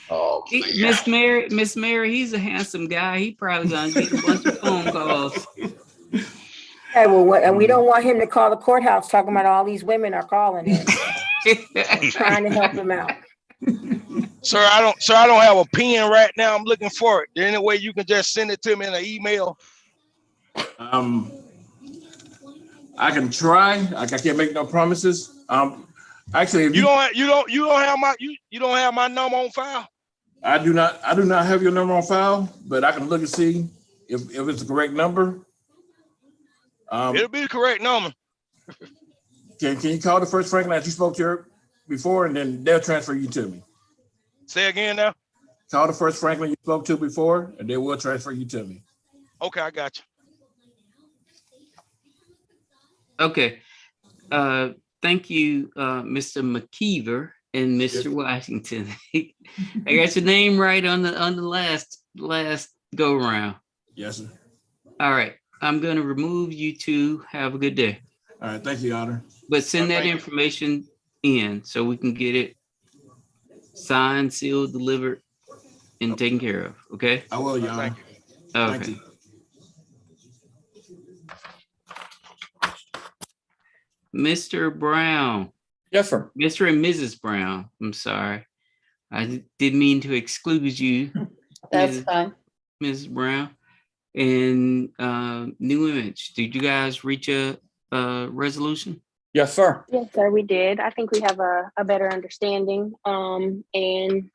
Oh,
Miss Mary, he's a handsome guy. He probably gonna get a bunch of phone calls.
Okay, well, and we don't want him to call the courthouse talking about all these women are calling him. Trying to help him out.
Sir, I don't have a pen right now. I'm looking for it. There any way you can just send it to me in an email?
I can try. I can't make no promises. Actually, if
you don't have my number on file.
I do not have your number on file, but I can look and see if it's the correct number.
It'll be the correct number.
Can you call the First Franklin that you spoke to her before, and then they'll transfer you to me?
Say again now.
Call the First Franklin you spoke to before, and they will transfer you to me.
Okay, I got you.
Okay. Thank you, Mr. McKeever and Mr. Washington. I got your name right on the last go round.
Yes, sir.
All right. I'm going to remove you two. Have a good day.
All right. Thank you, Your Honor.
But send that information in so we can get it signed, sealed, delivered, and taken care of. Okay?
I will, Your Honor.
Okay.
Thank you.
Mr. Brown.
Yes, sir.
Mr. and Mrs. Brown. I'm sorry. I didn't mean to exclude you.
That's fine.
Mrs. Brown. And New Image. Did you guys reach a resolution?
Yes, sir.
Yes, sir, we did. I think we have a better understanding. And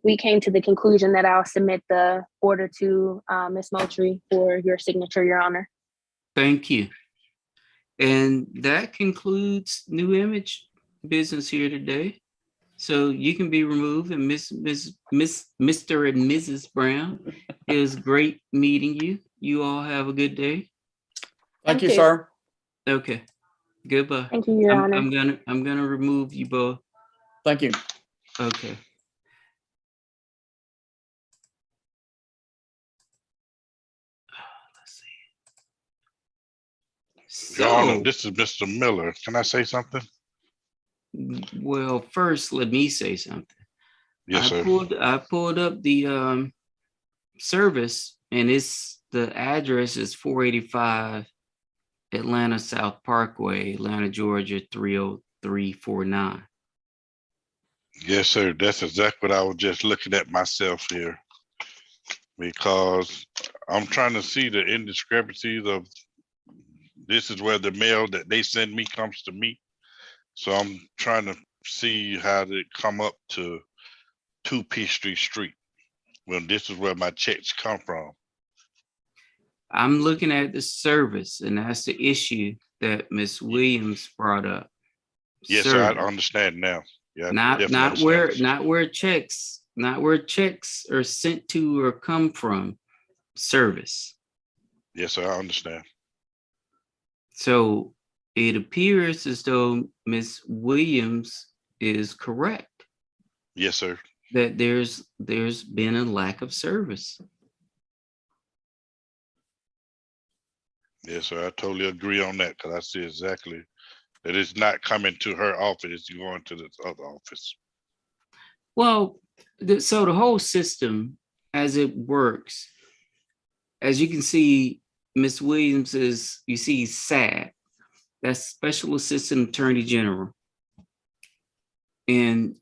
we came to the conclusion that I'll submit the order to Ms. Moultrie for your signature, Your Honor.
Thank you. And that concludes New Image business here today. So you can be removed. And Mr. and Mrs. Brown, it was great meeting you. You all have a good day.
Thank you, sir.
Okay. Goodbye.
Thank you, Your Honor.
I'm gonna remove you both.
Thank you.
Okay.
Your Honor, this is Mr. Miller. Can I say something?
Well, first, let me say something.
Yes, sir.
I pulled up the service, and the address is 485 Atlanta South Parkway, Atlanta, Georgia 30349.
Yes, sir. That's exactly what I was just looking at myself here. Because I'm trying to see the indiscrepancies of this is where the mail that they send me comes to me. So I'm trying to see how to come up to 2 Peachtree Street. Well, this is where my checks come from.
I'm looking at the service, and that's the issue that Miss Williams brought up.
Yes, sir. I
Service.
understand now. Yeah, I
Not
definitely
where
understand.
not where checks are sent to or come from. Service.
Yes, sir. I understand.
So it appears as though Miss Williams is correct
Yes, sir.
that there's been a lack of service.
Yes, sir. I totally agree on that because I see exactly that it's not coming to her office, it's going to this other office.
Well, so the whole system as it works, as you can see, Miss Williams is, you see, SAD, that's Special Assistant Attorney General. And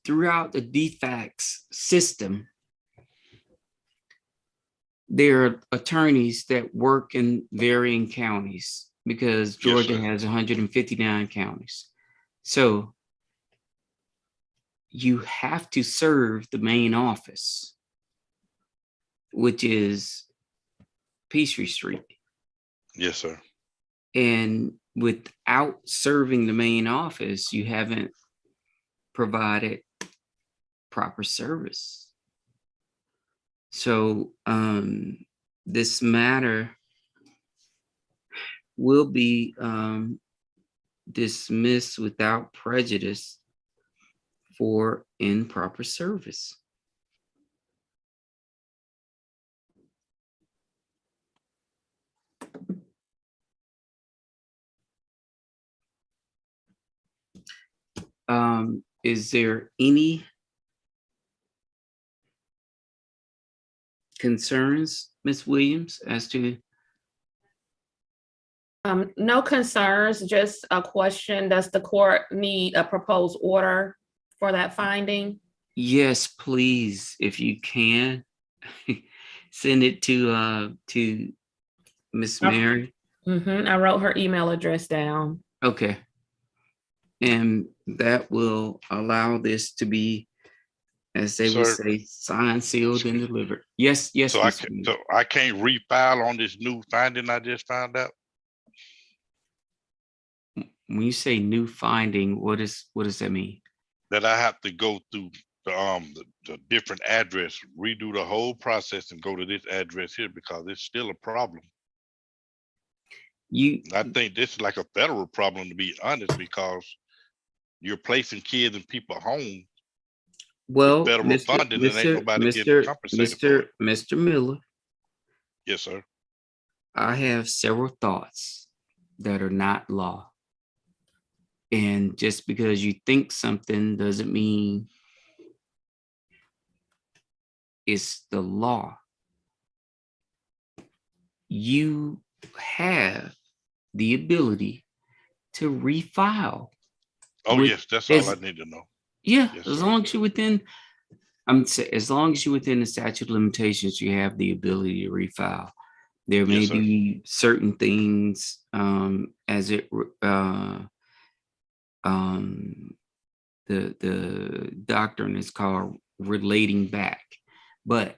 throughout the DFACS system, there are attorneys that work in varying counties because Georgia has 159 counties. So you have to serve the main office, which is Peachtree Street.
Yes, sir.
And without serving the main office, you haven't provided proper service. So this matter will be dismissed without prejudice for improper service. Is there any concerns, Ms. Williams, as to?
No concerns, just a question. Does the court need a proposed order for that finding?
Yes, please, if you can, send it to Miss Mary.
I wrote her email address down.
Okay. And that will allow this to be, as they would say, signed, sealed, and delivered. Yes, yes.
So I can't refile on this new finding I just found out?
When you say new finding, what does that mean?
That I have to go through the different address, redo the whole process and go to this address here because it's still a problem. I think this is like a federal problem, to be honest, because you're placing kids in people's homes.
Well,
federal funding and ain't nobody getting compensated for it.
Mr. Miller.
Yes, sir.
I have several thoughts that are not law. And just because you think something doesn't mean it's the law. You have the ability to refile.
Oh, yes, that's all I need to know.
Yeah, yes, as long as you're within, as long as you're within the statute of limitations, you have the ability to refile. There may be certain things as it the doctrine is called relating back, but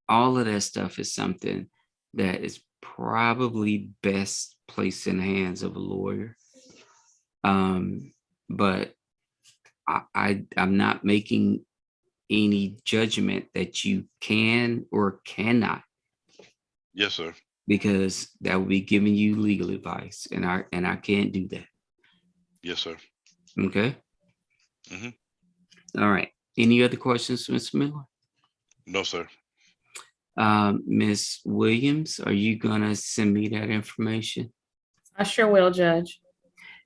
all of that stuff is something that is probably best placed in the hands of a lawyer. But I'm not making any judgment that you can or cannot.
Yes, sir.
Because that would be giving you legal advice, and I can't do that.
Yes, sir.
Okay. All right. Any other questions, Mr. Miller?
No, sir.
Ms. Williams, are you gonna send me that information?
I sure will, Judge.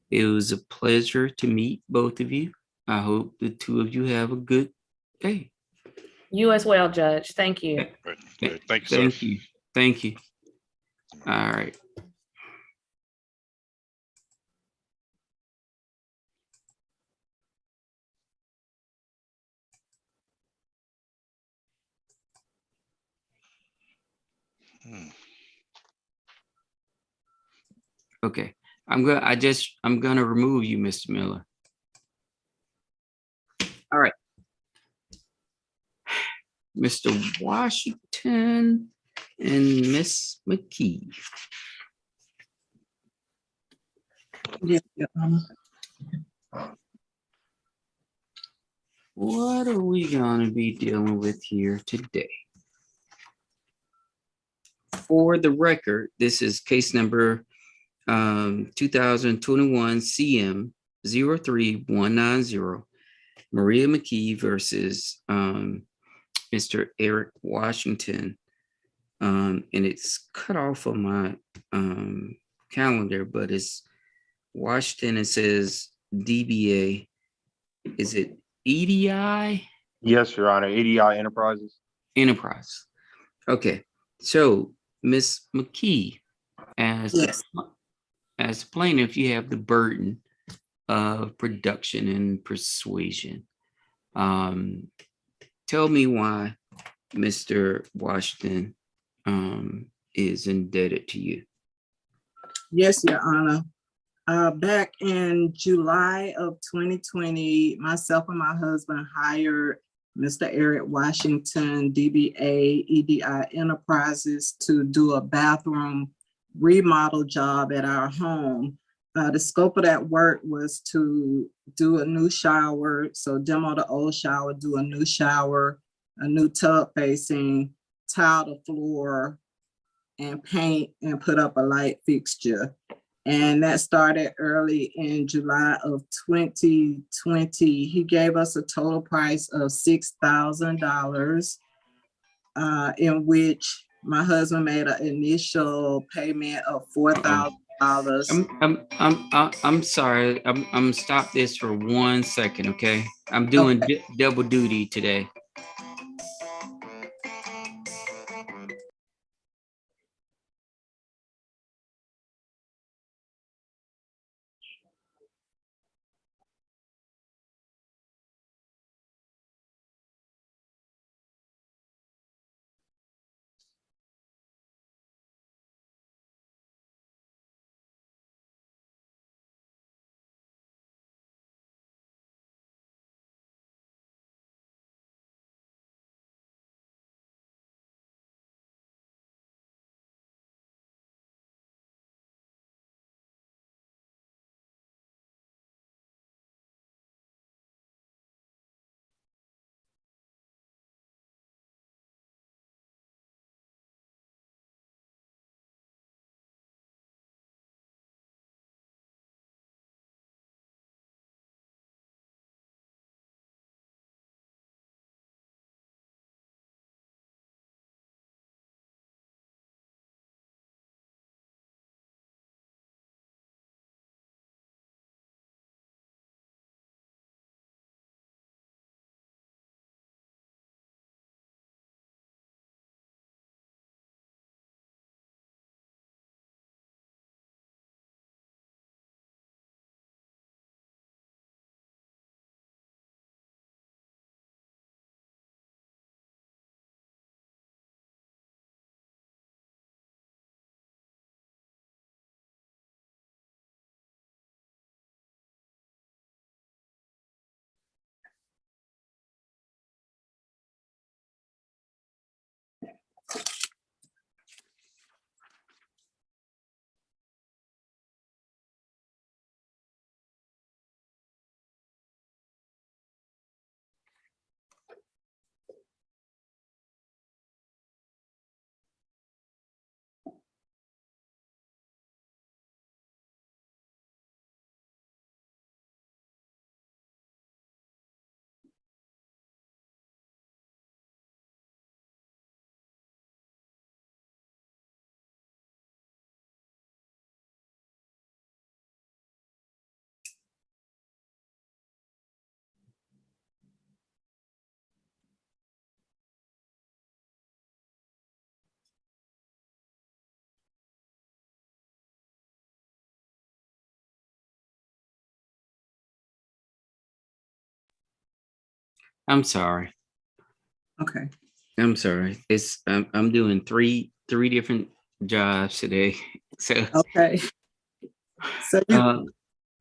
It was a pleasure to meet both of you. I hope the two of you have a good Okay.
You as well, Judge. Thank you.
Okay, thank you, sir.
Thank you. Thank you. All right. Okay. I'm gonna remove you, Mr. Miller. All right. Mr. Washington and Miss McKee.
Yes, Your Honor.
What are we gonna be dealing with here today? For the record, this is case number 2021 CM 03190, Maria McKee versus Mr. Eric Washington. And it's cut off on my calendar, but it's Washington. It says DBA. Is it EDI?
Yes, Your Honor. ADI Enterprises.
Enterprise. Okay. So, Miss McKee,
Yes.
as plaintiff, you have the burden of production and persuasion. Tell me why Mr. Washington is indebted to you.
Yes, Your Honor. Back in July of 2020, myself and my husband hired Mr. Eric Washington, DBA EDI Enterprises, to do a bathroom remodel job at our home. The scope of that work was to do a new shower, so demo the old shower, do a new shower, a new tub facing, tile the floor, and paint and put up a light fixture. And that started early in July of 2020. He gave us a total price of $6,000, in which my husband made an initial payment of $4,000.
I'm sorry. I'm stop this for 1 second, okay? I'm doing double duty today. I'm sorry.
Okay.
I'm sorry. I'm doing three different jobs today. So
Okay. So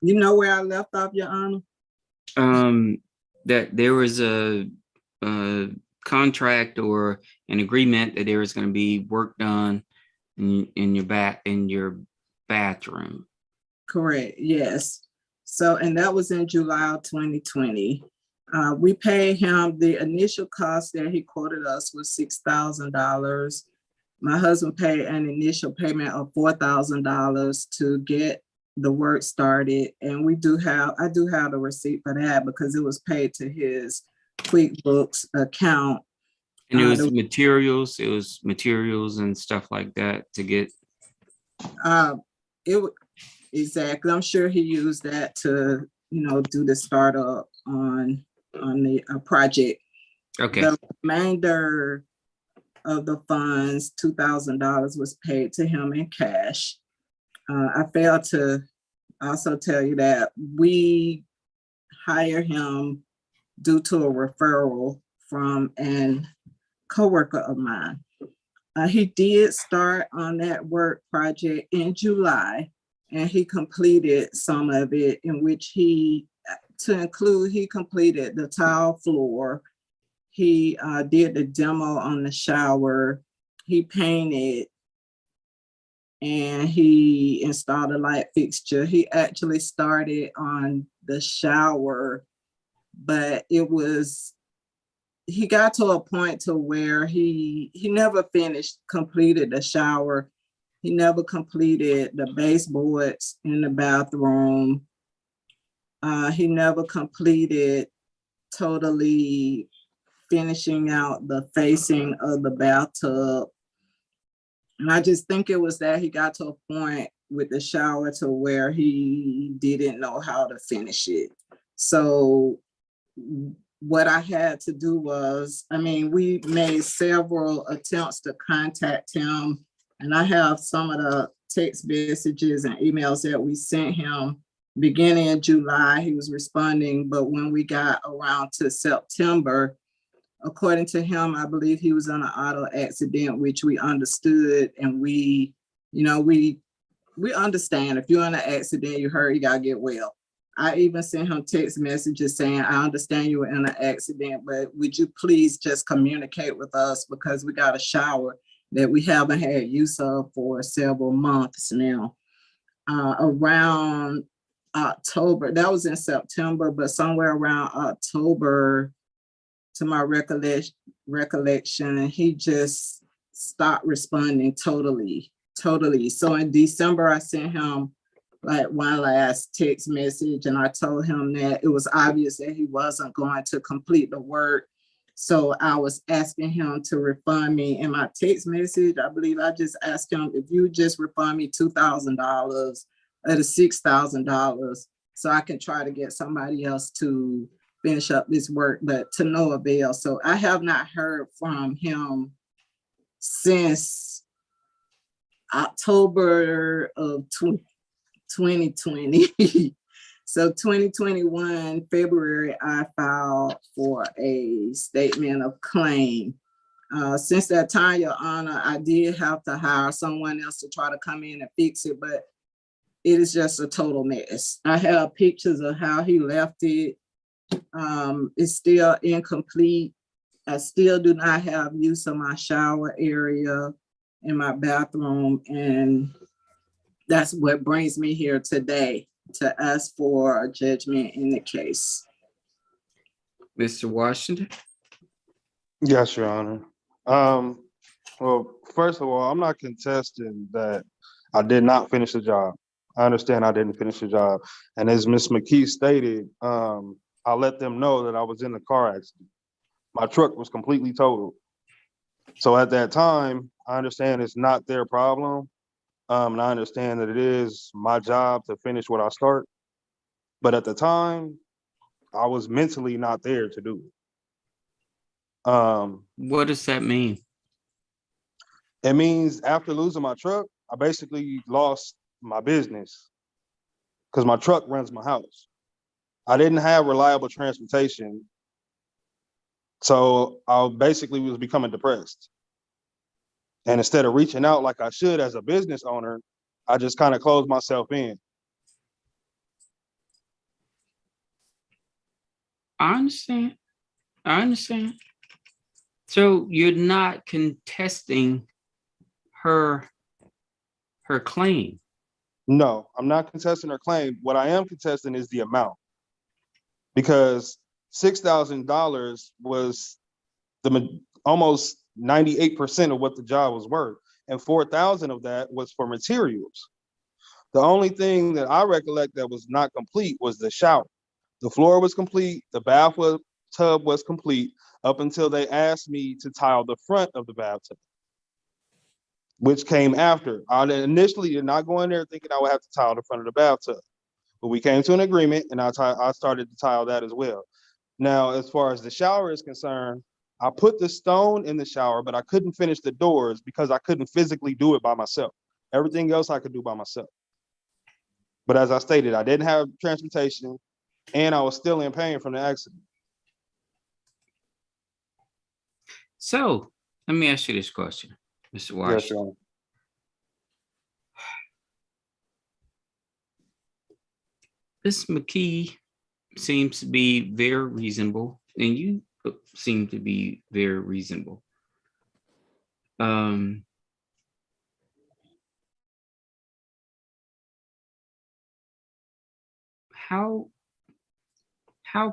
you know where I left off, Your Honor?
that there was a contract or an agreement that there was going to be work done in your bathroom.
Correct, yes. So, and that was in July of 2020. We paid him the initial cost that he quoted us was $6,000. My husband paid an initial payment of $4,000 to get the work started. And I do have the receipt for that because it was paid to his QuickBooks account.
And it was materials and stuff like that to get.
Exactly. I'm sure he used that to, do the startup on the project.
Okay.
The remainder of the funds, $2,000 was paid to him in cash. I failed to also tell you that we hired him due to a referral from a coworker of mine. He did start on that work project in July, and he completed some of it, in which he completed the tile floor. He did the demo on the shower. He painted, and he installed a light fixture. He actually started on the shower, but he got to a point to where he never completed the shower. He never completed the baseboards in the bathroom. He never completed totally finishing out the facing of the bathtub. And I just think it was that he got to a point with the shower to where he didn't know how to finish it. So what I had to do was, we made several attempts to contact him, and I have some of the text messages and emails that we sent him beginning in July. He was responding, but when we got around to September, according to him, I believe he was in an auto accident, which we understood, and we understand if you're in an accident, you hurt, you gotta get well. I even sent him text messages saying, I understand you were in an accident, but would you please just communicate with us, because we got a shower that we haven't had use of for several months now. Around October, that was in September, but somewhere around October, to my recollection, he just stopped responding totally. So in December, I sent him like one last text message, and I told him that it was obvious that he wasn't going to complete the work. So I was asking him to refund me. In my text message, I believe I just asked him, if you just refund me $2,000 or the $6,000, so I can try to get somebody else to finish up this work, but to no avail. So I have not heard from him since October of 2020. So 2021, February, I filed for a statement of claim. Since that time, Your Honor, I did have to hire someone else to try to come in and fix it, but it is just a total mess. I have pictures of how he left it. It's still incomplete. I still do not have use of my shower area in my bathroom, and that's what brings me here today to ask for a judgment in the case.
Mr. Washington?
Yes, Your Honor. Well, first of all, I'm not contesting that I did not finish the job. I understand I didn't finish the job. And as Ms. McKee stated, I let them know that I was in a car accident. My truck was completely totaled. So at that time, I understand it's not their problem. And I understand that it is my job to finish what I start. But at the time, I was mentally not there to do it.
What does that mean?
It means after losing my truck, I basically lost my business because my truck runs my house. I didn't have reliable transportation So I basically was becoming depressed. And instead of reaching out like I should as a business owner, I just kind of closed myself in.
I understand. I understand. So you're not contesting her claim.
No, I'm not contesting her claim. What I am contesting is the amount, because $6,000 was almost 98% of what the job was worth, and 4,000 of that was for materials. The only thing that I recollect that was not complete was the shower. The floor was complete, the bathtub was complete, up until they asked me to tile the front of the bathtub, which came after. I initially did not go in there thinking I would have to tile the front of the bathtub, but we came to an agreement, and I started to tile that as well. Now, as far as the shower is concerned, I put the stone in the shower, but I couldn't finish the doors because I couldn't physically do it by myself. Everything else I could do by myself. But as I stated, I didn't have transportation, and I was still in pain from the accident.
So let me ask you this question, Mr. Washington.
Yes, Your Honor.
Ms. McKee seems to be very reasonable, and you seem to be very reasonable. How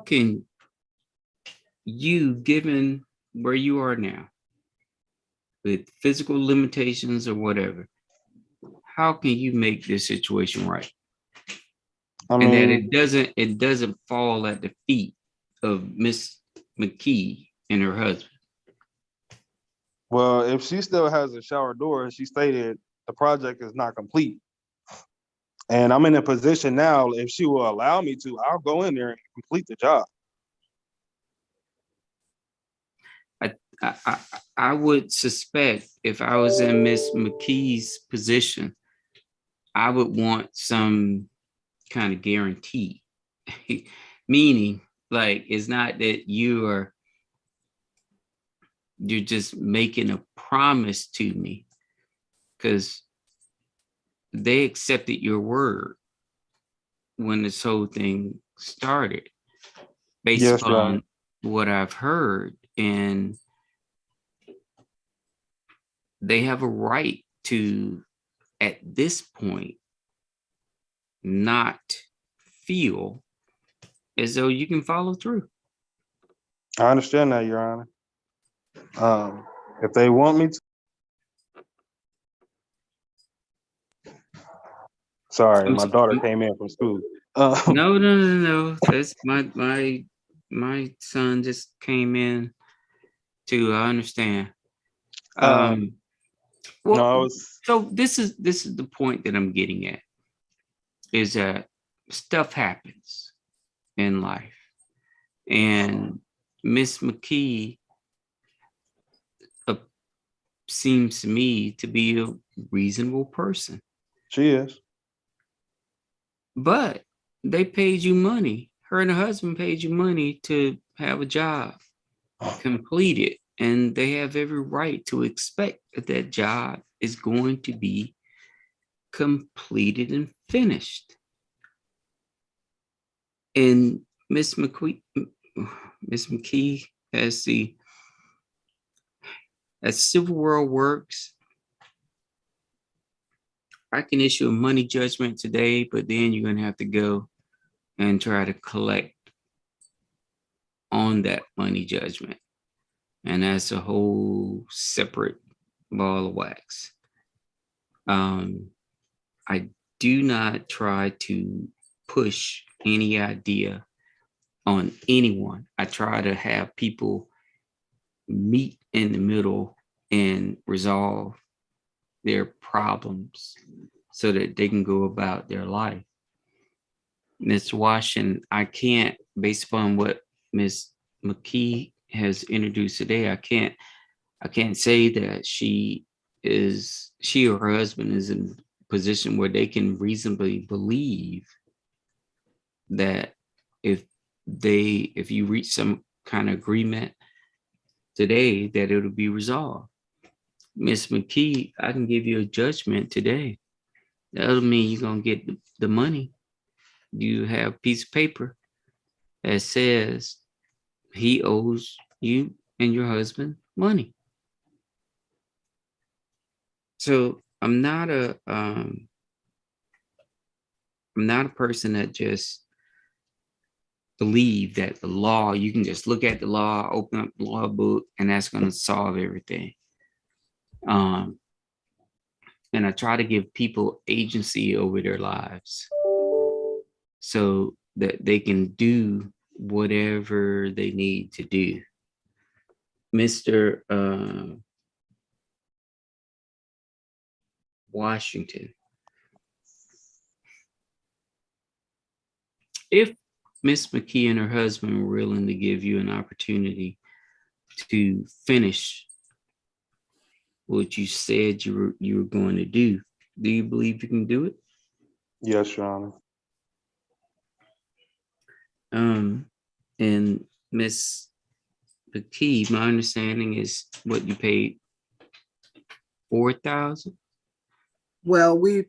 can you, given where you are now, with physical limitations or whatever, how can you make this situation right? And that it doesn't fall at the feet of Miss McKee and her husband.
Well, if she still has a shower door, she stated the project is not complete. And I'm in a position now, if she will allow me to, I'll go in there and complete the job.
I would suspect if I was in Miss McKee's position, I would want some kind of guarantee. Meaning, like, it's not that you're just making a promise to me, because they accepted your word when this whole thing started, based upon what I've heard. And they have a right to, at this point, not feel as though you can follow through.
I understand that, Your Honor. If they want me to. Sorry, my daughter came in from school.
No. That's my son just came in too. I understand. So this is the point that I'm getting at, is that stuff happens in life, and Miss McKee seems to me to be a reasonable person.
She is.
But they paid you money. Her and her husband paid you money to have a job completed, and they have every right to expect that that job is going to be completed and finished. And Miss McKee, as Civil World works, I can issue a money judgment today, but then you're going to have to go and try to collect on that money judgment. And that's a whole separate ball of wax. I do not try to push any idea on anyone. I try to have people meet in the middle and resolve their problems so that they can go about their life. Ms. Washington, I can't, based upon what Ms. McKee has introduced today, I can't say that she or her husband is in a position where they can reasonably believe that if you reach some kind of agreement today that it'll be resolved. Miss McKee, I can give you a judgment today. That doesn't mean you're gonna get the money. You have a piece of paper that says he owes you and your husband money. So I'm not a person that just believe that the law, you can just look at the law, open up the law book, and that's going to solve everything. And I try to give people agency over their lives so that they can do whatever they need to do. Mr. Washington, if Miss McKee and her husband were willing to give you an opportunity to finish what you said you were going to do you believe you can do it?
Yes, Your Honor.
And Miss McKee, my understanding is what you paid $4,000.
Well, we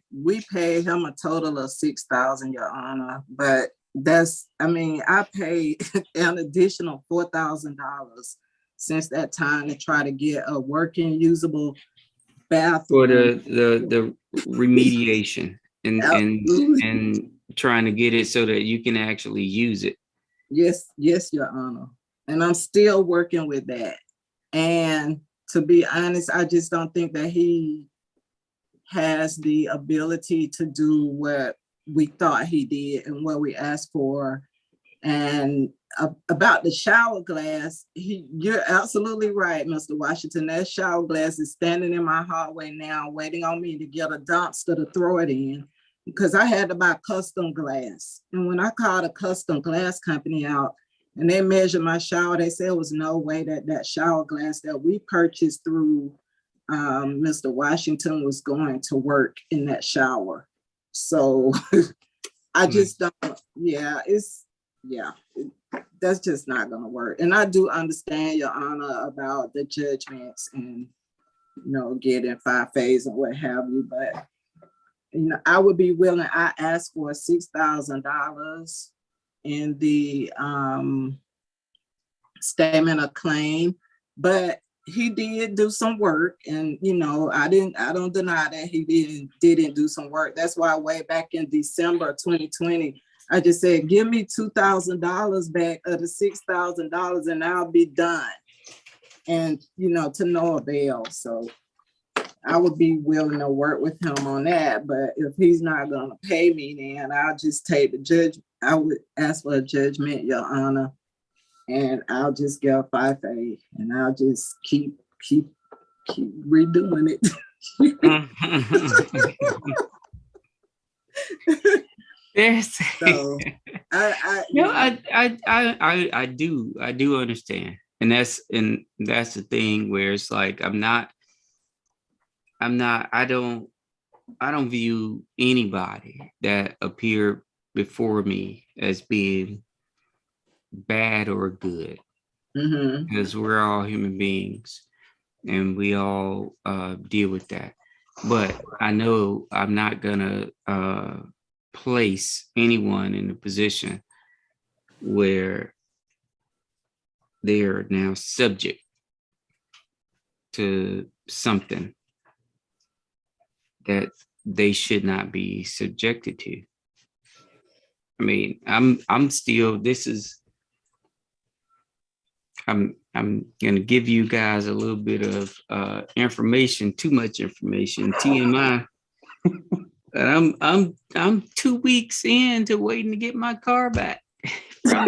paid him a total of $6,000, Your Honor, but I paid an additional $4,000 since that time to try to get a working, usable bathroom.
For the remediation and trying to get it so that you can actually use it.
Yes, Your Honor. And I'm still working with that. And to be honest, I just don't think that he has the ability to do what we thought he did and what we asked for. And about the shower glass, you're absolutely right, Mr. Washington. That shower glass is standing in my hallway now, waiting on me to get a dumpster to throw it in, because I had to buy custom glass. And when I called a custom glass company out and they measured my shower, they said it was no way that shower glass that we purchased through Mr. Washington was going to work in that shower. So I just don't, that's just not gonna work. And I do understand, Your Honor, about the judgments and, getting 5 phase and what have you, but, I would be willing, I asked for $6,000 in the statement of claim, but he did do some work, and I don't deny that he didn't do some work. That's why way back in December 2020, I just said, give me $2,000 back of the $6,000 and I'll be done. And to no avail. So I would be willing to work with him on that. But if he's not gonna pay me, then I'll just take the judge. I would ask for a judgment, Your Honor. And I'll just get a 5A and I'll just keep redoing it.
So I do understand. And that's the thing where it's like, I don't view anybody that appeared before me as being bad or good, because we're all human beings and we all deal with that. But I know I'm not gonna place anyone in a position where they are now subject to something that they should not be subjected to. I mean, I'm still, I'm gonna give you guys a little bit of information, too much information, TMI. And I'm 2 weeks into waiting to get my car back from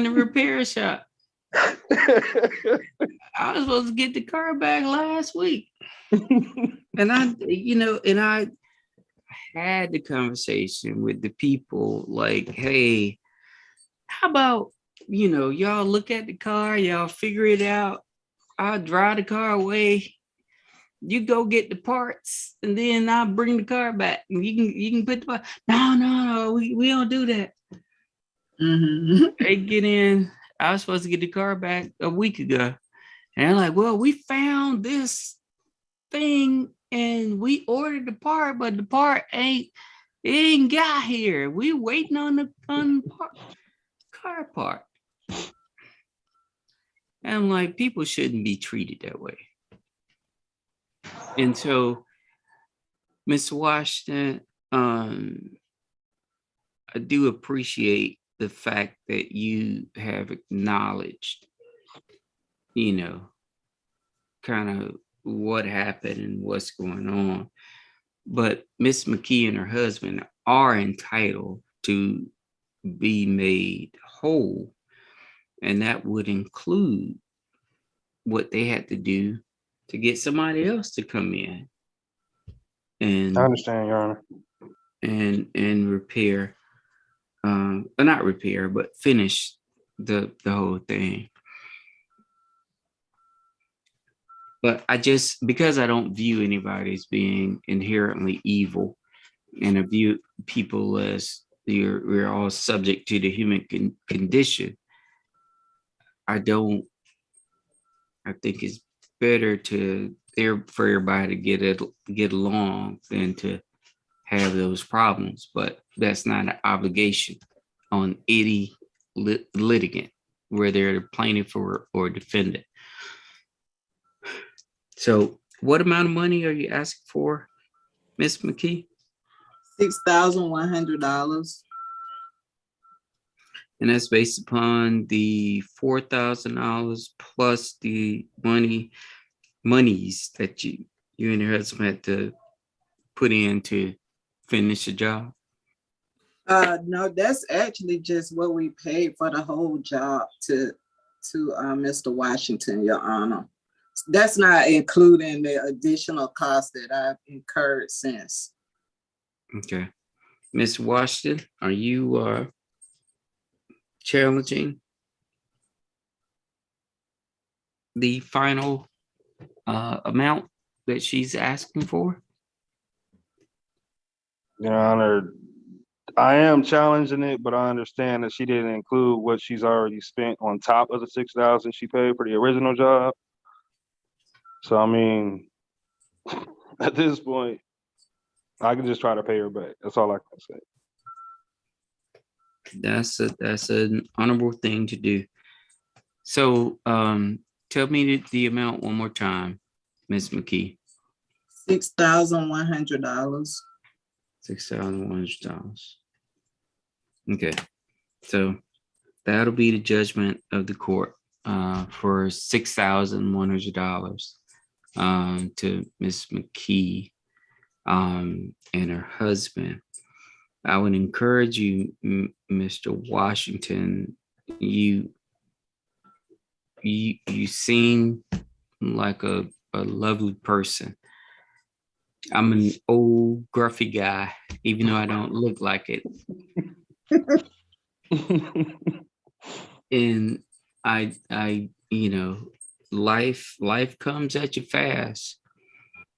the repair shop. I was supposed to get the car back last week. And I had the conversation with the people like, hey, how about, y'all look at the car, y'all figure it out. I'll drive the car away. You go get the parts, and then I'll bring the car back. And you can put the part. No, we don't do that. They get in I was supposed to get the car back a week ago. And they're like, well, we found this thing and we ordered the part, but the part ain't got here. We waiting on the car part. And I'm like, people shouldn't be treated that way. And so, Mr. Washington, I do appreciate the fact that you have acknowledged, kind of what happened and what's going on. But Miss McKee and her husband are entitled to be made whole. And that would include what they had to do to get somebody else to come in. And
I understand, Your Honor.
And repair, not repair, but finish the whole thing. But because I don't view anybody as being inherently evil, and I view people as we're all subject to the human condition, I think it's better for everybody to get along than to have those problems. But that's not an obligation on any litigant, whether they're the plaintiff or defendant. So what amount of money are you asking for, Ms. McKee?
$6,100.
And that's based upon the $4,000 plus the monies that you and your husband had to put in to finish the job.
No, that's actually just what we paid for the whole job to Mr. Washington, Your Honor. That's not including the additional costs that I've incurred since.
Okay. Ms. Washington, are you challenging the final amount that she's asking for?
Your Honor, I am challenging it, but I understand that she didn't include what she's already spent on top of the $6,000 she paid for the original job. So I mean, at this point, I can just try to pay her back. That's all I can say.
That's an honorable thing to do. So tell me the amount one more time, Ms. McKee.
$6,100.
$6,100. Okay, so that'll be the judgment of the court for $6,100 to Ms. McKee and her husband. I would encourage you, Mr. Washington. You seem like a lovely person. I'm an old gruffy guy, even though I don't look like it. And I life comes at you fast,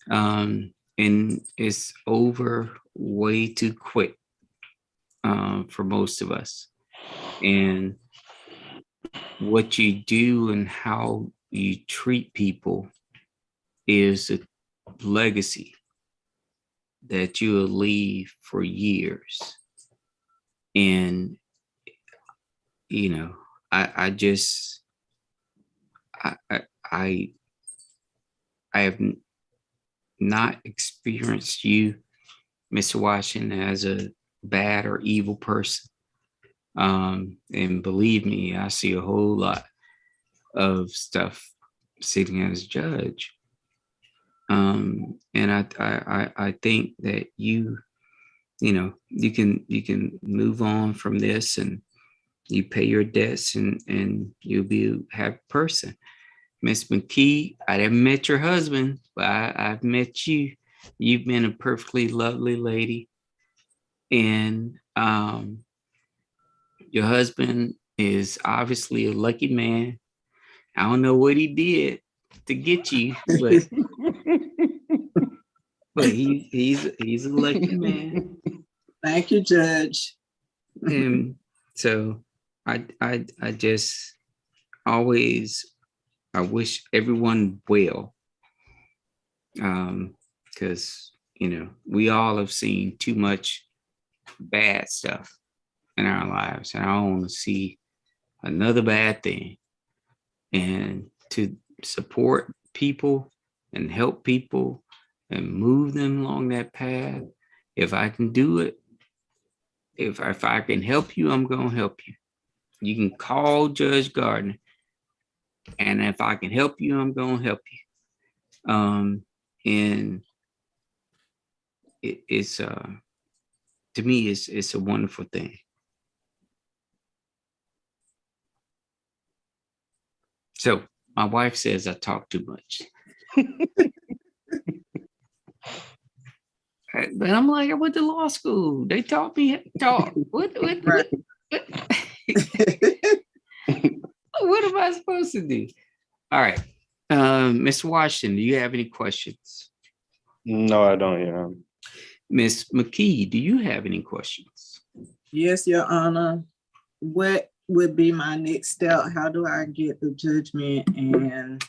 and it's over way too quick for most of us. And what you do and how you treat people is a legacy that you will leave for years. And I have not experienced you, Mr. Washington, as a bad or evil person. And believe me, I see a whole lot of stuff sitting as judge. And I think that you can move on from this, and you pay your debts, and you'll be a happy person. Miss McKee, I haven't met your husband, but I've met you. You've been a perfectly lovely lady. And your husband is obviously a lucky man. I don't know what he did to get you, but he's a lucky man.
Thank you, Judge.
And so I just always, I wish everyone well. Because, we all have seen too much bad stuff in our lives, and I don't want to see another bad thing. And to support people and help people and move them along that path, if I can do it, if I can help you, I'm going to help you. You can call Judge Gardner, and if I can help you, I'm going to help you. And it's to me, it's a wonderful thing. So my wife says I talk too much. But I'm like, I went to law school. They taught me how to talk. What am I supposed to do? All right. Ms. Washington, do you have any questions?
No, I don't, Your Honor.
Ms. McKee, do you have any questions?
Yes, Your Honor. What would be my next step? How do I get the judgment, and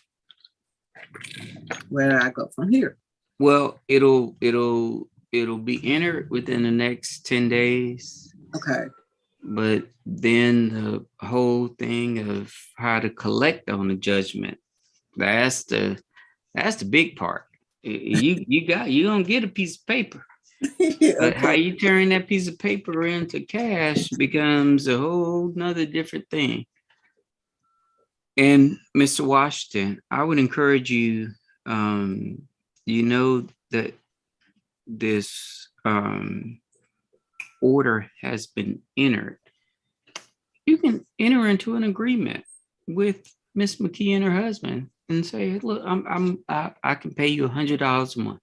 where do I go from here?
Well, it'll be entered within the next 10 days.
Okay.
But then the whole thing of how to collect on the judgment, that's the big part. You gonna get a piece of paper. But how you turn that piece of paper into cash becomes a whole nother different thing. And Mr. Washington, I would encourage you, that this order has been entered. You can enter into an agreement with Miss McKee and her husband and say, look, I can pay you $100 a month.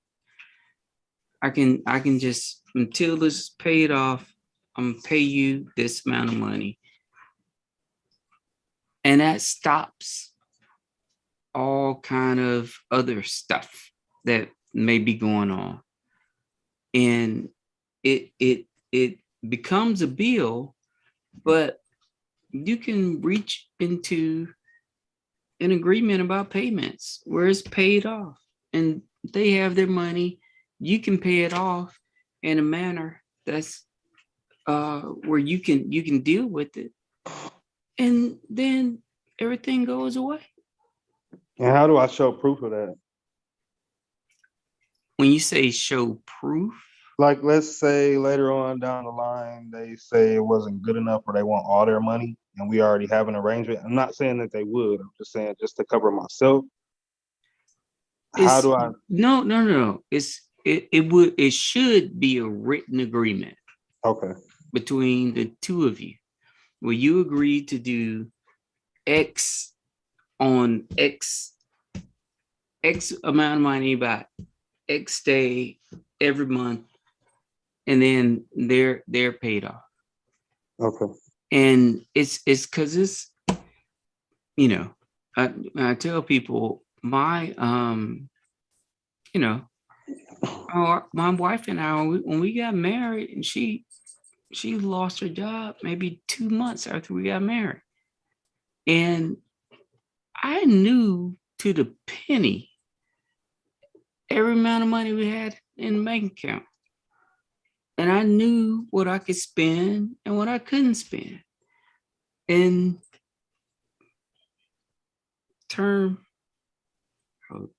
I can just, until this is paid off, I'm gonna pay you this amount of money. And that stops all kind of other stuff that may be going on. And it becomes a bill, but you can reach into an agreement about payments where it's paid off and they have their money. You can pay it off in a manner that's where you can deal with it, and then everything goes away.
And how do I show proof of that?
When you say show proof,
like let's say later on down the line they say it wasn't good enough or they want all their money and we already have an arrangement. I'm not saying that they would. I'm just saying just to cover myself. How do I?
No. It should be a written agreement.
Okay.
Between the two of you, where you agree to do X on X amount of money by X day every month, and then they're paid off.
Okay.
And it's because it's, I tell people my my wife and I, when we got married, and she lost her job maybe 2 months after we got married. And I knew to the penny every amount of money we had in the bank account. And I knew what I could spend and what I couldn't spend. And hold